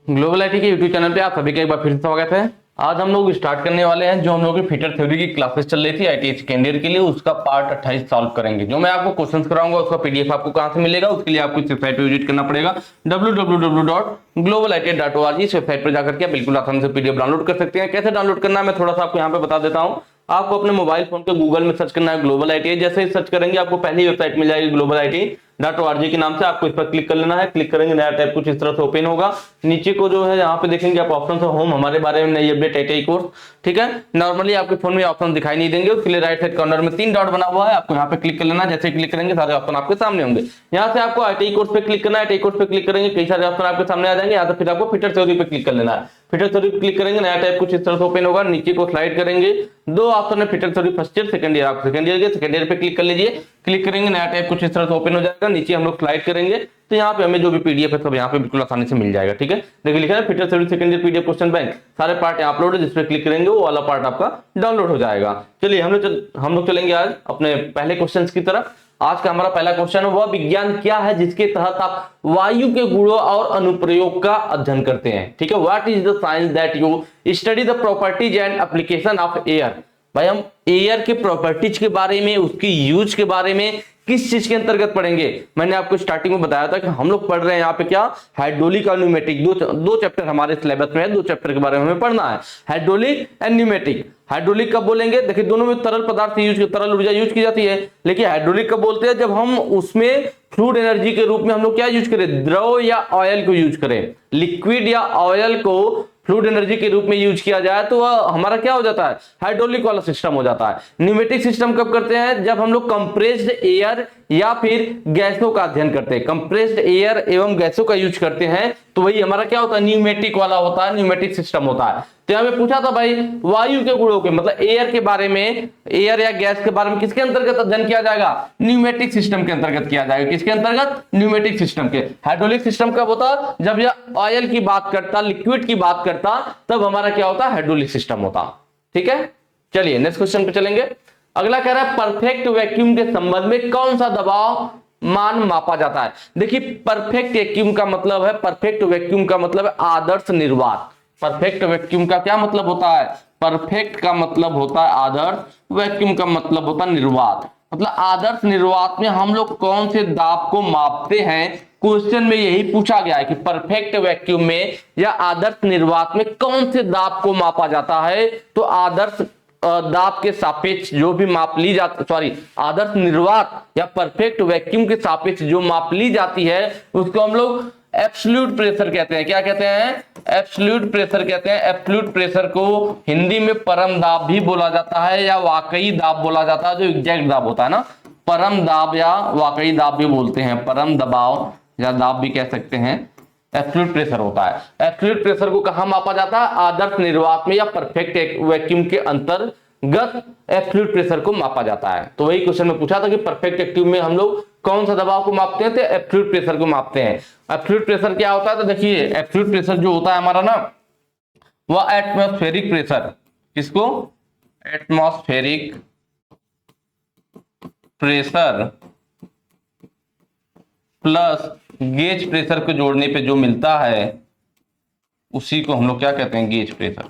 Global IT के YouTube channel पे आप सभी का एक बार फिर से स्वागत है। आज हम लोग स्टार्ट करने वाले हैं जो हम लोग की फिटर थ्योरी की क्लासेस चल रही थी आईटी सेकेंड ईयर के लिए, उसका पार्ट 28 सॉल्व करेंगे। जो मैं आपको क्वेश्चंस कराऊंगा उसका पीडीएफ आपको कहां से मिलेगा, उसके लिए आपको इस वेबसाइट पे विजिट करना पड़ेगा www.globalit.org। इस वेबसाइट पर जाकर के आप बिल्कुल आसानी से पीडीएफ डाउनलोड कर सकते हैं। कैसे डाउनलोड करना है मैं थोड़ा सा आपको यहाँ पे बता देता हूँ। आपको अपने मोबाइल फोन पे गूगल में सर्च करना है ग्लोबल आईटी। जैसे ही सर्च करेंगे आपको पहली वेबसाइट मिल जाएगी globalIT.org के नाम से। आपको इस पर क्लिक कर लेना है। क्लिक करेंगे नया टैब कुछ इस तरह से ओपन होगा। नीचे को जो है यहाँ पे देखेंगे आप ऑप्शन है होम, हमारे बारे में नई अपडेट आईटी कोर्स। ठीक है, नॉर्मली आपके फोन में ऑप्शन दिखाई नहीं देंगे, उसके लिए राइट साइड कॉर्नर में 3 डॉट बना हुआ है, आपको यहाँ पे क्लिक कर लेना है। जैसे क्लिक करेंगे सारे ऑप्शन आपके सामने होंगे। यहाँ से आपको आईटी कोर्स पे क्लिक करना है। आईटी कोर्स पे क्लिक करेंगे कई सारे ऑप्शन आपके सामने आ जाएंगे। यहाँ से फिर आपको फिटर थ्योरी पे क्लिक कर लेना है। फिटर थ्योरी पे क्लिक करेंगे नया टैब कुछ इस तरह से ओपन होगा। नीचे को स्लाइड करेंगे, 2 ऑप्शन है fitter theory first year second year. आप सेकंड ईयर के सेकंड ईयर पे क्लिक कर लीजिए। क्लिक करेंगे नया टैब कुछ इस तरह से ओपन हो जाएगा। नीचे हम लोग स्लाइड करेंगे तो यहाँ पे हमें जो भी पीडीएफ है सब यहाँ पे बिल्कुल आसानी से मिल जाएगा। ठीक है, देखिए लिखा है fitter theory second year PDF question bank, सारे पार्ट यहाँ अपलोड है। जिस पे क्लिक करेंगे वो वाला पार्ट आपका डाउनलोड हो जाएगा। चलिए हम लोग चलेंगे आज अपने पहले क्वेश्चन की तरफ। आज का हमारा पहला क्वेश्चन है, वह विज्ञान क्या है जिसके तहत आप वायु के गुणों और अनुप्रयोग का अध्ययन करते हैं। ठीक है, what is the science that you study the properties and application of air. भाई हम एयर के प्रॉपर्टीज के बारे में, उसकी यूज के बारे में किस चीज के अंतर्गत पढ़ेंगे। मैंने आपको स्टार्टिंग में बताया था कि हम लोग पढ़ रहे हैं यहाँ पे क्या, हाइड्रोलिक और न्यूमेटिक। दो चैप्टर हमारे सिलेबस में है, 2 चैप्टर के बारे में हमें पढ़ना है, हाइड्रोलिक एंड न्यूमेटिक। हाइड्रोलिक कब बोलेंगे, देखिए दोनों में तरल पदार्थ यूज, तरल ऊर्जा यूज की जाती है। लेकिन हाइड्रोलिक कब बोलते हैं, जब हम उसमें फ्लूइड एनर्जी के रूप में हम लोग क्या यूज करें, द्रव या ऑयल को यूज करें। लिक्विड या ऑयल को फ्लूइड एनर्जी के रूप में यूज किया जाए तो वह हमारा क्या हो जाता है, हाइड्रोलिक वाला सिस्टम हो जाता है। न्यूमेटिक सिस्टम कब करते हैं, जब हम लोग कंप्रेस्ड एयर या फिर गैसों का अध्ययन करते हैं। कंप्रेस्ड एयर एवं गैसों का यूज करते हैं तो वही हमारा क्या होता है, न्यूमेटिक वाला होता है, न्यूमेटिक सिस्टम होता है। तो यहां में पूछा था भाई वायु के गुणों के मतलब एयर के बारे में, एयर या गैस के बारे में किसके अंतर्गत अध्ययन किया जाएगा, न्यूमेटिक सिस्टम के अंतर्गत किया जाएगा। किसके अंतर्गत, न्यूमेटिक सिस्टम के। हाइड्रोलिक सिस्टम कब होता, जब यह ऑयल की बात करता, लिक्विड की बात करता, तब हमारा क्या होता, हाइड्रोलिक सिस्टम होता। ठीक है, चलिए नेक्स्ट क्वेश्चन पे चलेंगे। अगला कह रहा है परफेक्ट वैक्यूम के संबंध में कौन सा दबाव मान मापा जाता है। देखिए परफेक्ट वैक्यूम का मतलब है, परफेक्ट वैक्यूम का मतलब है आदर्श निर्वात। परफेक्ट वैक्यूम का क्या मतलब होता है, परफेक्ट का मतलब होता है आदर्श, वैक्यूम का मतलब होता है निर्वात। मतलब आदर्श निर्वात में हम लोग कौन से दाब को मापते हैं। क्वेश्चन में यही पूछा गया है कि परफेक्ट वैक्यूम में या आदर्श निर्वात में कौन से दाब को मापा जाता है। तो आदर्श दाब के सापेक्ष जो भी माप ली जाती, सॉरी आदर्श निर्वात या परफेक्ट वैक्यूम के सापेक्ष जो माप ली जाती है उसको हम लोग एब्सोल्यूट प्रेशर कहते हैं। क्या कहते हैं, एब्सोल्यूट प्रेशर कहते हैं। एब्सोल्यूट प्रेशर को हिंदी में परम दाब भी बोला जाता है या वाकई दाब बोला जाता है, जो एग्जैक्ट दाब होता है ना, परम दाब या वाकई दाब भी बोलते हैं, परम दबाव या दाब भी कह सकते हैं। एब्सोल्यूट प्रेशर होता है। एब्सोल्यूट प्रेशर को कहां मापा जाता है, आदर्श निर्वात में या परफेक्ट वैक्यूम के अंतर्गत एब्सोल्यूट प्रेशर को मापा जाता है। तो वही क्वेश्चन में पूछा था कि परफेक्ट वैक्यूम में हम लोग कौन सा दबाव को मापते हैं, तो एब्सोल्यूट प्रेशर को मापते हैं। एब्सोल्यूट प्रेशर क्या होता है, तो देखिए एब्सोल्यूट प्रेशर जो होता है हमारा ना, वह एटमॉस्फेरिक प्रेशर, किसको, atmospheric pressure plus gauge pressure को जोड़ने पे जो मिलता है उसी को हम लोग क्या कहते हैं, गेज प्रेशर।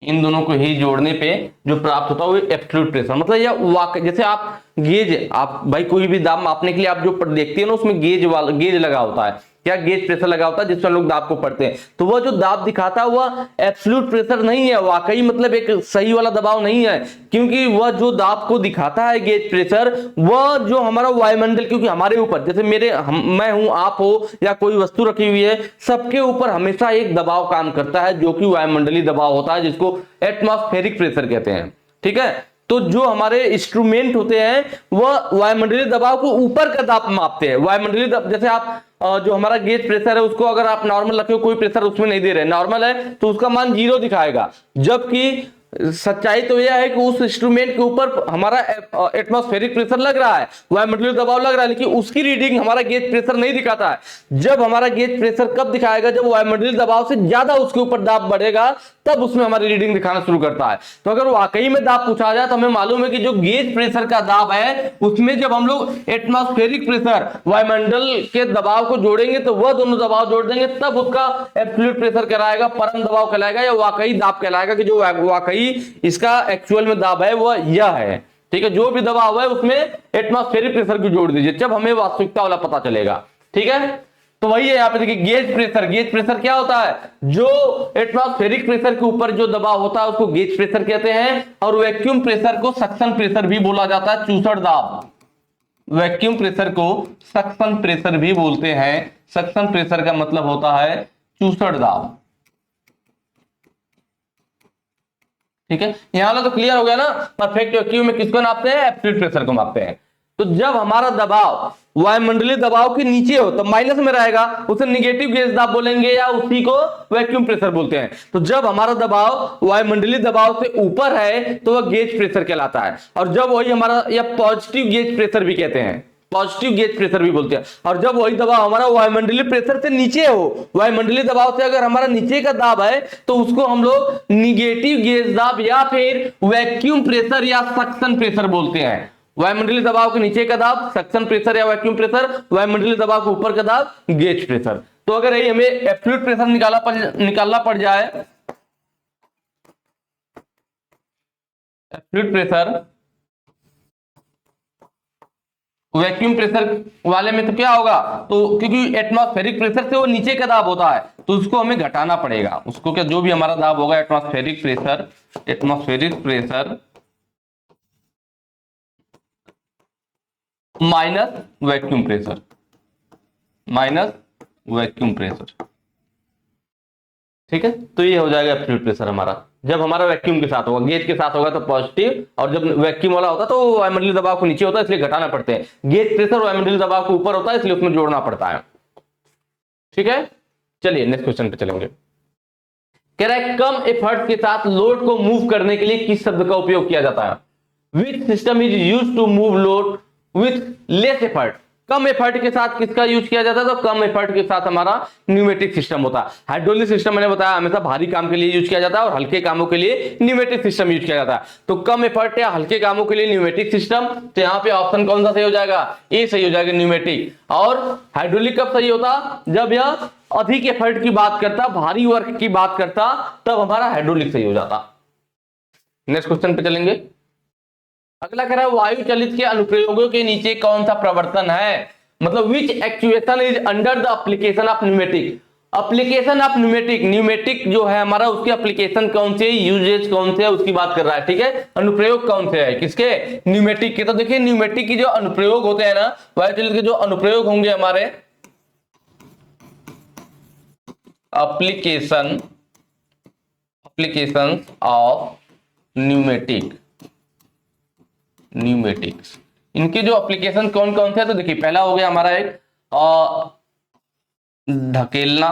इन दोनों को ही जोड़ने पे जो प्राप्त होता है वो एब्सोल्यूट प्रेशर। मतलब यह वाकई, जैसे आप गेज, आप भाई कोई भी दाब मापने के लिए आप जो देखते हैं ना उसमें गेज लगा होता है, क्या गेज प्रेशर लगा होता है जिसमें लोग दाब को पढ़ते हैं। तो वह जो दाब दिखाता है वह एब्सोल्यूट प्रेशर नहीं है, वाकई मतलब एक सही वाला दबाव नहीं है, क्योंकि वह जो दाब को दिखाता है गेज प्रेशर, वह जो हमारा वायुमंडल, क्योंकि हमारे ऊपर जैसे मैं हूं, आप हो या कोई वस्तु रखी हुई है, सबके ऊपर हमेशा एक दबाव काम करता है जो कि वायुमंडलीय दबाव होता है, जिसको एटमॉस्फेरिक प्रेशर कहते हैं। ठीक है, तो जो हमारे इंस्ट्रूमेंट होते हैं वह वायुमंडलीय दबाव को ऊपर का दाब मापते हैं। वायुमंडलीय दबाव, जैसे आप जो हमारा गेज प्रेशर है उसको अगर आप नॉर्मल रखे हो, कोई प्रेशर उसमें नहीं दे रहे, नॉर्मल है तो उसका मान 0 दिखाएगा, जबकि सच्चाई तो यह है कि उस इंस्ट्रूमेंट के ऊपर हमारा एटमॉस्फेरिक प्रेशर लग रहा है, वायुमंडलीय दबाव लग रहा है, लेकिन उसकी रीडिंग हमारा गेज प्रेशर नहीं दिखाता है। जब हमारा गेज प्रेशर कब दिखाएगा, जब वायुमंडलीय दबाव से ज्यादा उसके ऊपर दाब बढ़ेगा, तब उसमें हमारी रीडिंग दिखाना शुरू करता है। तो अगर वाकई में दाब पूछा जाए तो हमें मालूम है कि जो गेज प्रेशर का दाब है उसमें जब हम लोग एटमॉस्फेरिक प्रेशर, वायुमंडल के दबाव को जोड़ेंगे तो वह दोनों दबाव जोड़ देंगे, तब उसका एब्सोल्यूट प्रेशर कहलाएगा, परम दबाव कहलाएगा या वाकई दाब कहलाएगा, कि जो वाकई इसका एक्चुअल में दाब है वह यह है। ठीक है, जो भी दबाव है उसमें एटमॉस्फेरिक प्रेशर को जोड़ दीजिए, जब हमें वास्तविकता वाला पता चलेगा। ठीक है, तो वही है यहाँ पे देखिए गेज प्रेशर। गेज प्रेशर क्या होता है, जो एटमॉस्फेरिक प्रेशर के ऊपर जो दबाव होता है उसको गेज प्रेशर कहते हैं, और वैक्यूम प्रेशर को सक्शन प्रेशर भी बोला जाता है, चूसड़ दाब। वैक्यूम प्रेशर को सक्शन प्रेशर भी बोलते हैं। सक्शन प्रेशर का मतलब होता है चूसड़ दाब। ठीक है, यहां वाला तो क्लियर हो गया ना। परफेक्ट वैक्यूम में किसको नापते हैं, एब्सोल्यूट प्रेशर को मापते हैं। तो जब हमारा दबाव वायुमंडलीय दबाव के नीचे हो तो माइनस में रहेगा, उसे निगेटिव गेज दाब बोलेंगे या उसी को वैक्यूम प्रेशर बोलते हैं। तो जब हमारा दबाव वायुमंडलीय दबाव से ऊपर है तो वह गेज प्रेशर कहलाता है, और जब वही हमारा, या पॉजिटिव गेज प्रेशर भी कहते हैं, पॉजिटिव गेज प्रेशर भी बोलते हैं। और जब वही दबाव हमारा वायुमंडलीय प्रेशर से नीचे हो, वायुमंडलीय दबाव से अगर हमारा नीचे का दाब है तो उसको हम लोग निगेटिव गेज दाब या फिर वैक्यूम प्रेशर या सक्शन प्रेशर बोलते हैं। वायुमंडलीय दबाव के नीचे का दाब सक्शन प्रेशर या वैक्यूम प्रेशर, वायुमंडलीय दबाव के ऊपर का दाब गेज प्रेशर। तो अगर यही हमें एब्सोल्यूट प्रेशर निकालना पड़ जाए, एब्सोल्यूट प्रेशर वैक्यूम प्रेशर वाले में तो क्या होगा, तो क्योंकि एटमॉस्फेरिक प्रेशर से वो नीचे का दाब होता है तो उसको हमें घटाना पड़ेगा। उसको क्या, जो भी हमारा दाब होगा atmospheric pressure, atmospheric pressure minus vacuum pressure, minus vacuum pressure. ठीक है, तो ये हो जाएगा एब्सोल्यूट प्रेशर हमारा। जब हमारा वैक्यूम के साथ होगा, गेज के साथ होगा तो पॉजिटिव, और जब वैक्यूम वाला होता तो वायुमंडलीय दबाव को नीचे होता है इसलिए घटाना पड़ते हैं। गेज प्रेशर वायुमंडलीय दबाव के ऊपर होता है इसलिए उसमें जोड़ना पड़ता है। ठीक है, चलिए नेक्स्ट क्वेश्चन पे चलेंगे। कह रहा है कम एफर्ट के साथ लोड को मूव करने के लिए किस शब्द का उपयोग किया जाता है। Which system is used to move load with less effort. कम एफर्ट के साथ किसका यूज किया जाता है, तो कम एफर्ट के साथ हमारा न्यूमेटिक सिस्टम होता है। हाइड्रोलिक सिस्टम मैंने बताया हमेशा भारी काम के लिए यूज किया जाता है और हल्के कामों के लिए न्यूमेटिक सिस्टम यूज किया जाता है। तो कम एफर्ट या हल्के कामों के लिए न्यूमेटिक सिस्टम, तो यहाँ पे ऑप्शन कौन सा सही हो जाएगा, ए सही हो जाएगा, न्यूमेटिक। और हाइड्रोलिक कब सही होता, जब यह अधिक एफर्ट की बात करता, भारी वर्क की बात करता, तब हमारा हाइड्रोलिक सही हो जाता। नेक्स्ट क्वेश्चन पे चलेंगे। अगला कह रहा है वायु चलित के अनुप्रयोगों के नीचे कौन सा प्रवर्तन है, मतलब which actuation is under the application of pneumatic. Application of pneumatic, pneumatic जो है हमारा उसके एप्लीकेशन कौन से, यूजेज कौन से है उसकी बात कर रहा है। ठीक है, अनुप्रयोग कौन से है किसके, न्यूमेटिक के। तो देखिए न्यूमेटिक की जो अनुप्रयोग होते हैं ना, वायु चलित के जो अनुप्रयोग होंगे हमारे, एप्लीकेशन ऑफ न्यूमेटिक, न्यूमेटिक्स, इनके जो एप्लीकेशन कौन कौन से है, तो देखिए पहला हो गया हमारा एक ढकेलना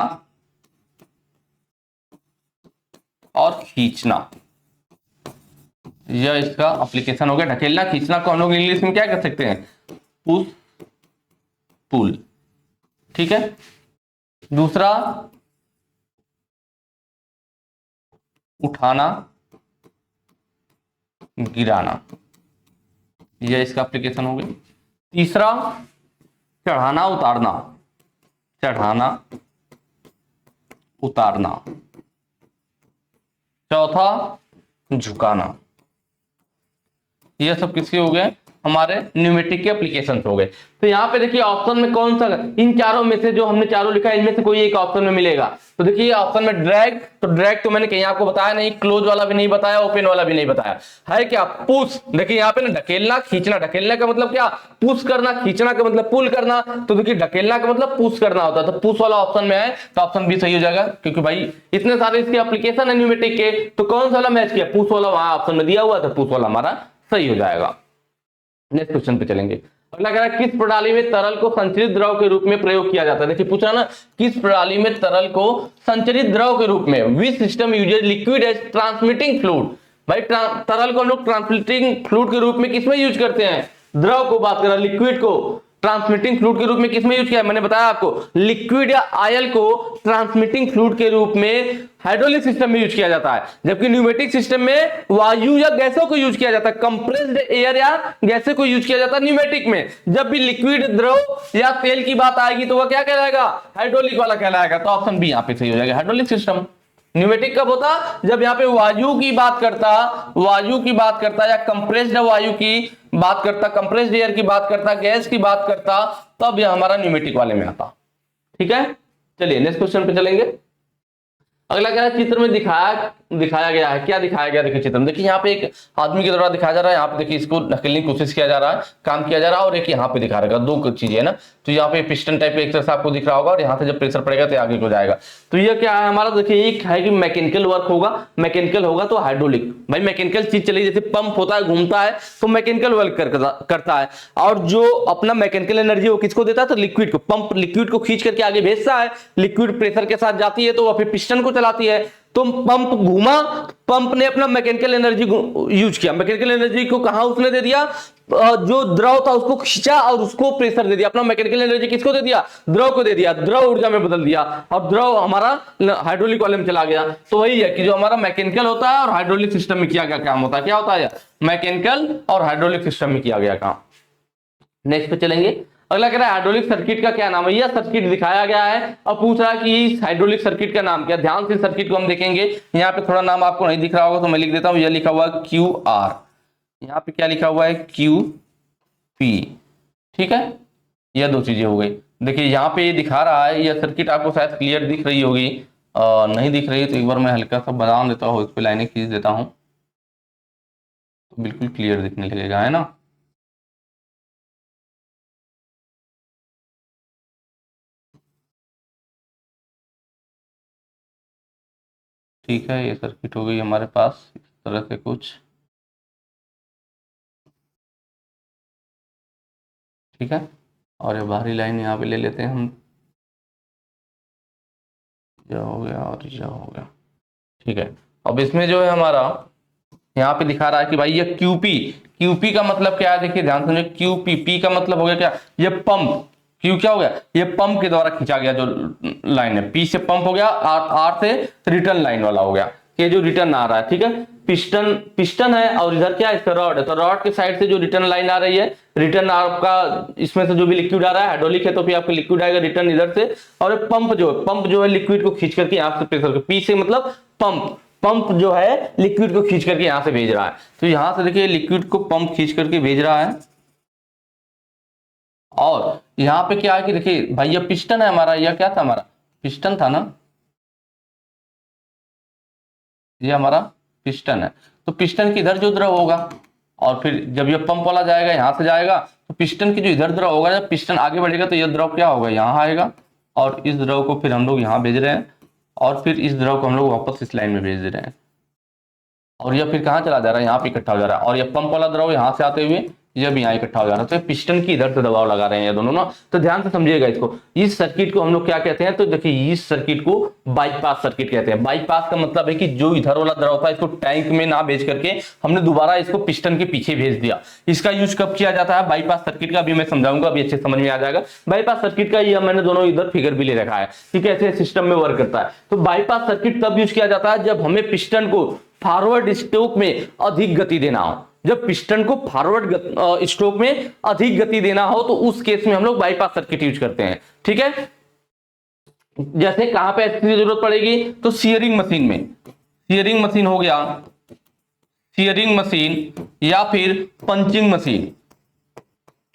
और खींचना, यह इसका एप्लीकेशन हो गया। ढकेलना खींचना को हम लोग इंग्लिश में क्या कह सकते हैं, पुश पुल। ठीक है, दूसरा उठाना गिराना, यह इसका एप्लीकेशन हो गया। तीसरा चढ़ाना उतारना, चढ़ाना उतारना। चौथा झुकाना। यह सब किसके हो गए, हमारे न्यूमेटिक के एप्लीकेशन हो गए। तो यहाँ पे देखिए ऑप्शन में कौन सा, इन चारों में से जो हमने चारों लिखा है इनमें से कोई एक ऑप्शन में मिलेगा। तो देखिए ऑप्शन में ड्रैग, तो ड्रैग तो मैंने कहीं आपको बताया नहीं, क्लोज वाला भी नहीं बताया, ओपन वाला भी नहीं बताया है। क्या पुश, देखिए यहाँ पे ना ढकेलना खींचना, ढकेलने का मतलब क्या, पुश करना, खींचना का मतलब पुल करना। तो देखिए ढकेलना का मतलब पुश करना होता है, तो पुश वाला ऑप्शन में है तो ऑप्शन बी सही हो जाएगा, क्योंकि भाई इतने सारे इसके एप्लीकेशन है न्यूमेटिक के, तो कौन सा वाला मैच किया, पुश वाला वहां ऑप्शन में दिया हुआ था, पुश वाला हमारा सही हो जाएगा। नेक्स्ट क्वेश्चन पे चलेंगे। अगला कह रहा है किस प्रणाली में तरल को संचरित द्रव के रूप में प्रयोग किया जाता है। देखिए पूछा ना, किस प्रणाली में तरल को संचरित द्रव के रूप में, which system uses liquid as transmitting fluid. भाई तरल को हम लोग ट्रांसमिटिंग फ्लूइड के रूप में किसमें यूज करते हैं? द्रव को बात करें, लिक्विड को ट्रांसमिटिंग फ्लूइड के रूप में किसमें यूज किया है? मैंने बताया आपको, लिक्विड या आयल को ट्रांसमिटिंग फ्लूइड के रूप में हाइड्रोलिक सिस्टम में यूज किया जाता है, जबकि न्यूमेटिक सिस्टम में वायु या गैसों को यूज किया जाता है, कंप्रेस्ड एयर या गैसों को यूज किया जाता है न्यूमेटिक में। जब भी लिक्विड, द्रव या तेल की बात आएगी तो वह क्या कहलाएगा? हाइड्रोलिक वाला कहलाएगा। तो ऑप्शन बी यहां पे सही हो जाएगा, हाइड्रोलिक सिस्टम। न्यूमेटिक कब होता? जब यहाँ पे वायु की बात करता या कंप्रेस्ड वायु की बात करता, कंप्रेस्ड एयर की बात करता, गैस की बात करता, तब यह हमारा न्यूमेटिक वाले में आता। ठीक है, चलिए नेक्स्ट क्वेश्चन पे चलेंगे। अगला क्या है, चित्र में दिखाया गया है। क्या दिखाया गया? देखिए चित्र में, देखिए यहाँ पे एक आदमी के द्वारा दिखाया जा रहा है, यहाँ पे देखिए इसको ढकेलने की कोशिश किया जा रहा है, काम किया जा रहा है, और एक यहाँ पे दिखा रहेगा, दो चीजें है ना। तो यहाँ पे पिस्टन टाइप एक तरह आपको दिख रहा होगा, और यहाँ से जब प्रेशर पड़ेगा तो आगे को जाएगा। तो ये क्या है हमारा? देखिए एक है कि मैकेनिकल वर्क होगा, मैकेनिकल होगा तो हाइड्रोलिक। भाई मैकेनिकल चीज चलेगी, जैसे पंप होता है, घूमता है, तो मैकेनिकल वर्क करता है। और जो अपना मैकेनिकल एनर्जी वो किसको देता है? तो लिक्विड को। पंप लिक्विड को खींच करके आगे भेजता है, लिक्विड प्रेशर के साथ जाती है तो वह फिर पिस्टन को चलाती है। तो पंप घूमा, पंप ने अपना मैकेनिकल एनर्जी यूज किया, मैकेनिकल एनर्जी को कहां उसने दे दिया? जो द्रव था उसको खींचा और उसको प्रेशर दे दिया। अपना मैकेनिकल एनर्जी किसको दे दिया? द्रव को दे दिया, द्रव ऊर्जा में बदल दिया, और द्रव हमारा हाइड्रोलिक वाले में चला गया। तो वही है कि जो हमारा मैकेनिकल होता है और हाइड्रोलिक सिस्टम में किया गया काम होता है। क्या होता है? मैकेनिकल और हाइड्रोलिक सिस्टम में किया गया काम। नेक्स्ट पे चलेंगे। अगला कह रहा है हाइड्रोलिक सर्किट का क्या नाम है? यह सर्किट दिखाया गया है और पूछ रहा है कि इस हाइड्रोलिक सर्किट का नाम क्या? ध्यान से सर्किट को हम देखेंगे। यहाँ पे थोड़ा नाम आपको नहीं दिख रहा होगा तो मैं लिख देता हूँ, यह लिखा हुआ है QR। यहाँ पे क्या लिखा हुआ है? QP। ठीक है, यह दो चीजें हो गई। देखिए यहाँ पे ये दिखा रहा है, यह सर्किट आपको शायद क्लियर दिख रही होगी, नहीं दिख रही तो एक बार मैं हल्का सा बना देता हूँ, इस पे लाइनें खींच देता हूँ तो बिल्कुल क्लियर दिखने लगेगा, है ना। ठीक है, ये सर्किट हो गई हमारे पास इस तरह से कुछ। ठीक है, और ये बाहरी लाइन यहाँ पे ले लेते हैं हम, यह हो गया और यह हो गया। ठीक है, अब इसमें जो है हमारा यहाँ पे दिखा रहा है कि भाई ये QP का मतलब क्या है? देखिए ध्यान समझिए, QP का मतलब हो गया क्या? ये पंप। Q क्या हो गया? ये पंप के द्वारा खींचा गया जो लाइन है, P से पंप हो गया, R से रिटर्न लाइन वाला हो गया, ये जो रिटर्न आ रहा है। ठीक है, पिस्टन है और इधर क्या है? इसका रॉड है, तो रॉड के साइड से जो रिटर्न लाइन आ रही है, रिटर्न आपका इसमें से जो भी लिक्विड आ रहा है, हाइड्रोलिक है तो फिर आपका लिक्विड आएगा रिटर्न इधर से, और पंप जो है लिक्विड को खींच करके यहाँ से प्रेशर, P से मतलब पंप जो है लिक्विड को खींच करके यहां से भेज रहा है। तो यहां से देखिए लिक्विड को पंप खींच करके भेज रहा है, और यहां पे क्या है कि देखिए भाई ये पिस्टन है हमारा, यह क्या था? हमारा पिस्टन था ना, ये हमारा पिस्टन है। तो पिस्टन की इधर जो द्रव होगा, और फिर जब ये पंप वाला जाएगा यहां से जाएगा, तो पिस्टन की जो इधर द्रव होगा, जब पिस्टन आगे बढ़ेगा तो यह द्रव क्या होगा? यहाँ आएगा, और इस द्रव को फिर हम लोग यहाँ भेज रहे हैं, और फिर इस द्रव को हम लोग वापस इस लाइन में भेज दे रहे हैं, और यह फिर कहाँ चला जा रहा है? यहाँ पे इकट्ठा हो जा रहा है, और यह पंप वाला द्रव यहाँ से आते हुए यह भी यहाँ इकट्ठा हो जा रहा है। तो पिस्टन की इधर से दबाव लगा रहे हैं ये दोनों ना। तो ध्यान से समझिएगा इसको, इस सर्किट को हम लोग क्या कहते हैं? तो देखिए इस सर्किट को बाईपास सर्किट कहते हैं। बाईपास का मतलब है कि जो इधर वाला द्रव था इसको टैंक में ना भेज करके हमने दोबारा इसको पिस्टन के पीछे भेज दिया। इसका यूज कब किया जाता है? बाईपास सर्किट का, अभी मैं समझाऊंगा, अभी अच्छे समझ में आ जाएगा। बाईपास सर्किट का ये मैंने दोनों इधर फिगर भी ले रखा है कि कैसे सिस्टम में वर्क करता है। तो बाईपास सर्किट तब यूज किया जाता है जब हमें पिस्टन को फॉरवर्ड स्ट्रोक में अधिक गति देना हो। जब पिस्टन को फॉरवर्ड स्ट्रोक में अधिक गति देना हो तो उस केस में हम लोग बाईपास सर्किट यूज करते हैं। ठीक है, जैसे कहां पे इसकी जरूरत पड़ेगी? तो सीयरिंग मशीन में, सीयरिंग मशीन हो गया, सीयरिंग मशीन या फिर पंचिंग मशीन।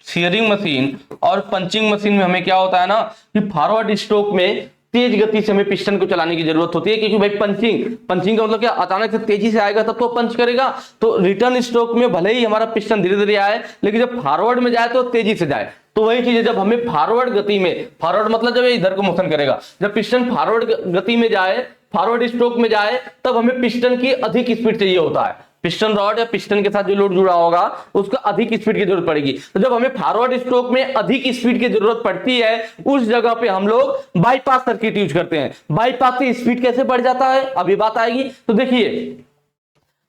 सीयरिंग मशीन और पंचिंग मशीन में हमें क्या होता है ना कि फॉरवर्ड स्ट्रोक में तेज गति से हमें पिस्टन को चलाने की जरूरत होती है, क्योंकि भाई पंचिंग का मतलब क्या? अचानक से तेजी से आएगा तब तो पंच करेगा। तो रिटर्न स्ट्रोक में भले ही हमारा पिस्टन धीरे धीरे आए, लेकिन जब फॉरवर्ड में जाए तो तेजी से जाए। तो वही चीज है, जब हमें फॉरवर्ड गति में, फॉरवर्ड मतलब जब इधर को मोशन करेगा, जब पिस्टन फॉरवर्ड गति में जाए, फॉरवर्ड स्ट्रोक में जाए, तब हमें पिस्टन की अधिक स्पीड चाहिए होता है। पिस्टन रॉड या पिस्टन के साथ जो लोड जुड़ा होगा उसको अधिक स्पीड की जरूरत पड़ेगी। तो जब हमें फॉरवर्ड स्ट्रोक में अधिक स्पीड की जरूरत पड़ती है, उस जगह पे हम लोग बाईपास सर्किट यूज करते हैं। बाईपास से स्पीड कैसे बढ़ जाता है, अभी बात आएगी। तो देखिए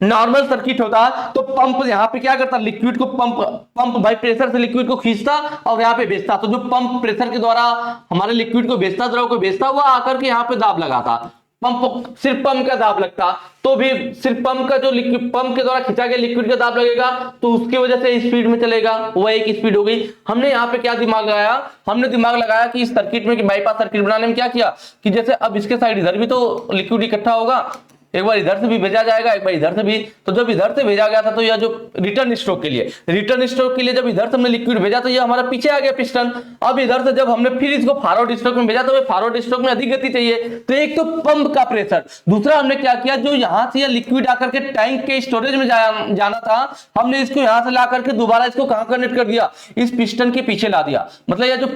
नॉर्मल सर्किट होता तो पंप यहाँ पे क्या करता, लिक्विड को पंप भाई प्रेशर से लिक्विड को खींचता और यहाँ पे भेजता। तो जो पंप प्रेशर के द्वारा हमारे लिक्विड को भेजता, द्रव को भेजता, वो आकर के यहाँ पे दाब लगाता। पंप सिर्फ पंप का दाब लगता तो भी सिर्फ पंप का जो लिक्विड पंप के द्वारा खींचा गया लिक्विड का दाब लगेगा, तो उसकी वजह से स्पीड में चलेगा, वो एक स्पीड हो गई। हमने यहाँ पे क्या दिमाग लगाया, हमने दिमाग लगाया कि इस सर्किट में, कि बाईपास सर्किट बनाने में क्या किया कि जैसे अब इसके साइड इधर भी तो लिक्विड इकट्ठा होगा, एक बार इधर से भी भेजा जाएगा, एक बार इधर से भी। तो जब इधर से भेजा गया था तो यह जो रिटर्न स्ट्रोक के लिए जब इधर से हमने लिक्विड भेजा तो ये हमारा पीछे आ गया पिस्टन। अब इधर से जब हमने फिर इसको फॉरवर्ड स्ट्रोक में भेजा तो फॉरवर्ड स्ट्रोक में अधिक गति चाहिए। तो एक तो पंप का प्रेशर, दूसरा हमने क्या किया, जो यहां से यह लिक्विड आकर के टैंक के स्टोरेज में जाना था, हमने इसको यहां से ला करके दोबारा इसको कहां कनेक्ट कर दिया, इस पिस्टन के पीछे ला दिया। मतलब यह जो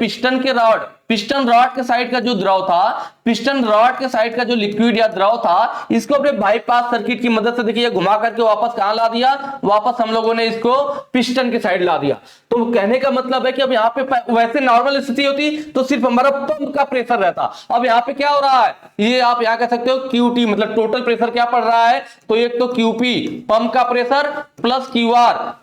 पिस्टन रॉड के साइड का जो द्रव था, पिस्टन रॉड के साइड का जो लिक्विड या द्रव था, इसको अपने बाईपास सर्किट की मदद से देखिए घुमा करके वापस कहां ला दिया, वापस हम लोगों ने इसको पिस्टन के साइड ला दिया। तो कहने का मतलब है कि अब यहाँ पे वैसे नॉर्मल स्थिति होती तो सिर्फ हमारा पंप का प्रेशर रहता। अब यहाँ पे क्या हो रहा है, ये आप यहाँ कह सकते हो क्यूटी, मतलब टोटल प्रेशर क्या पड़ रहा है, तो एक तो क्यूपी पंप का प्रेशर प्लस क्यूआर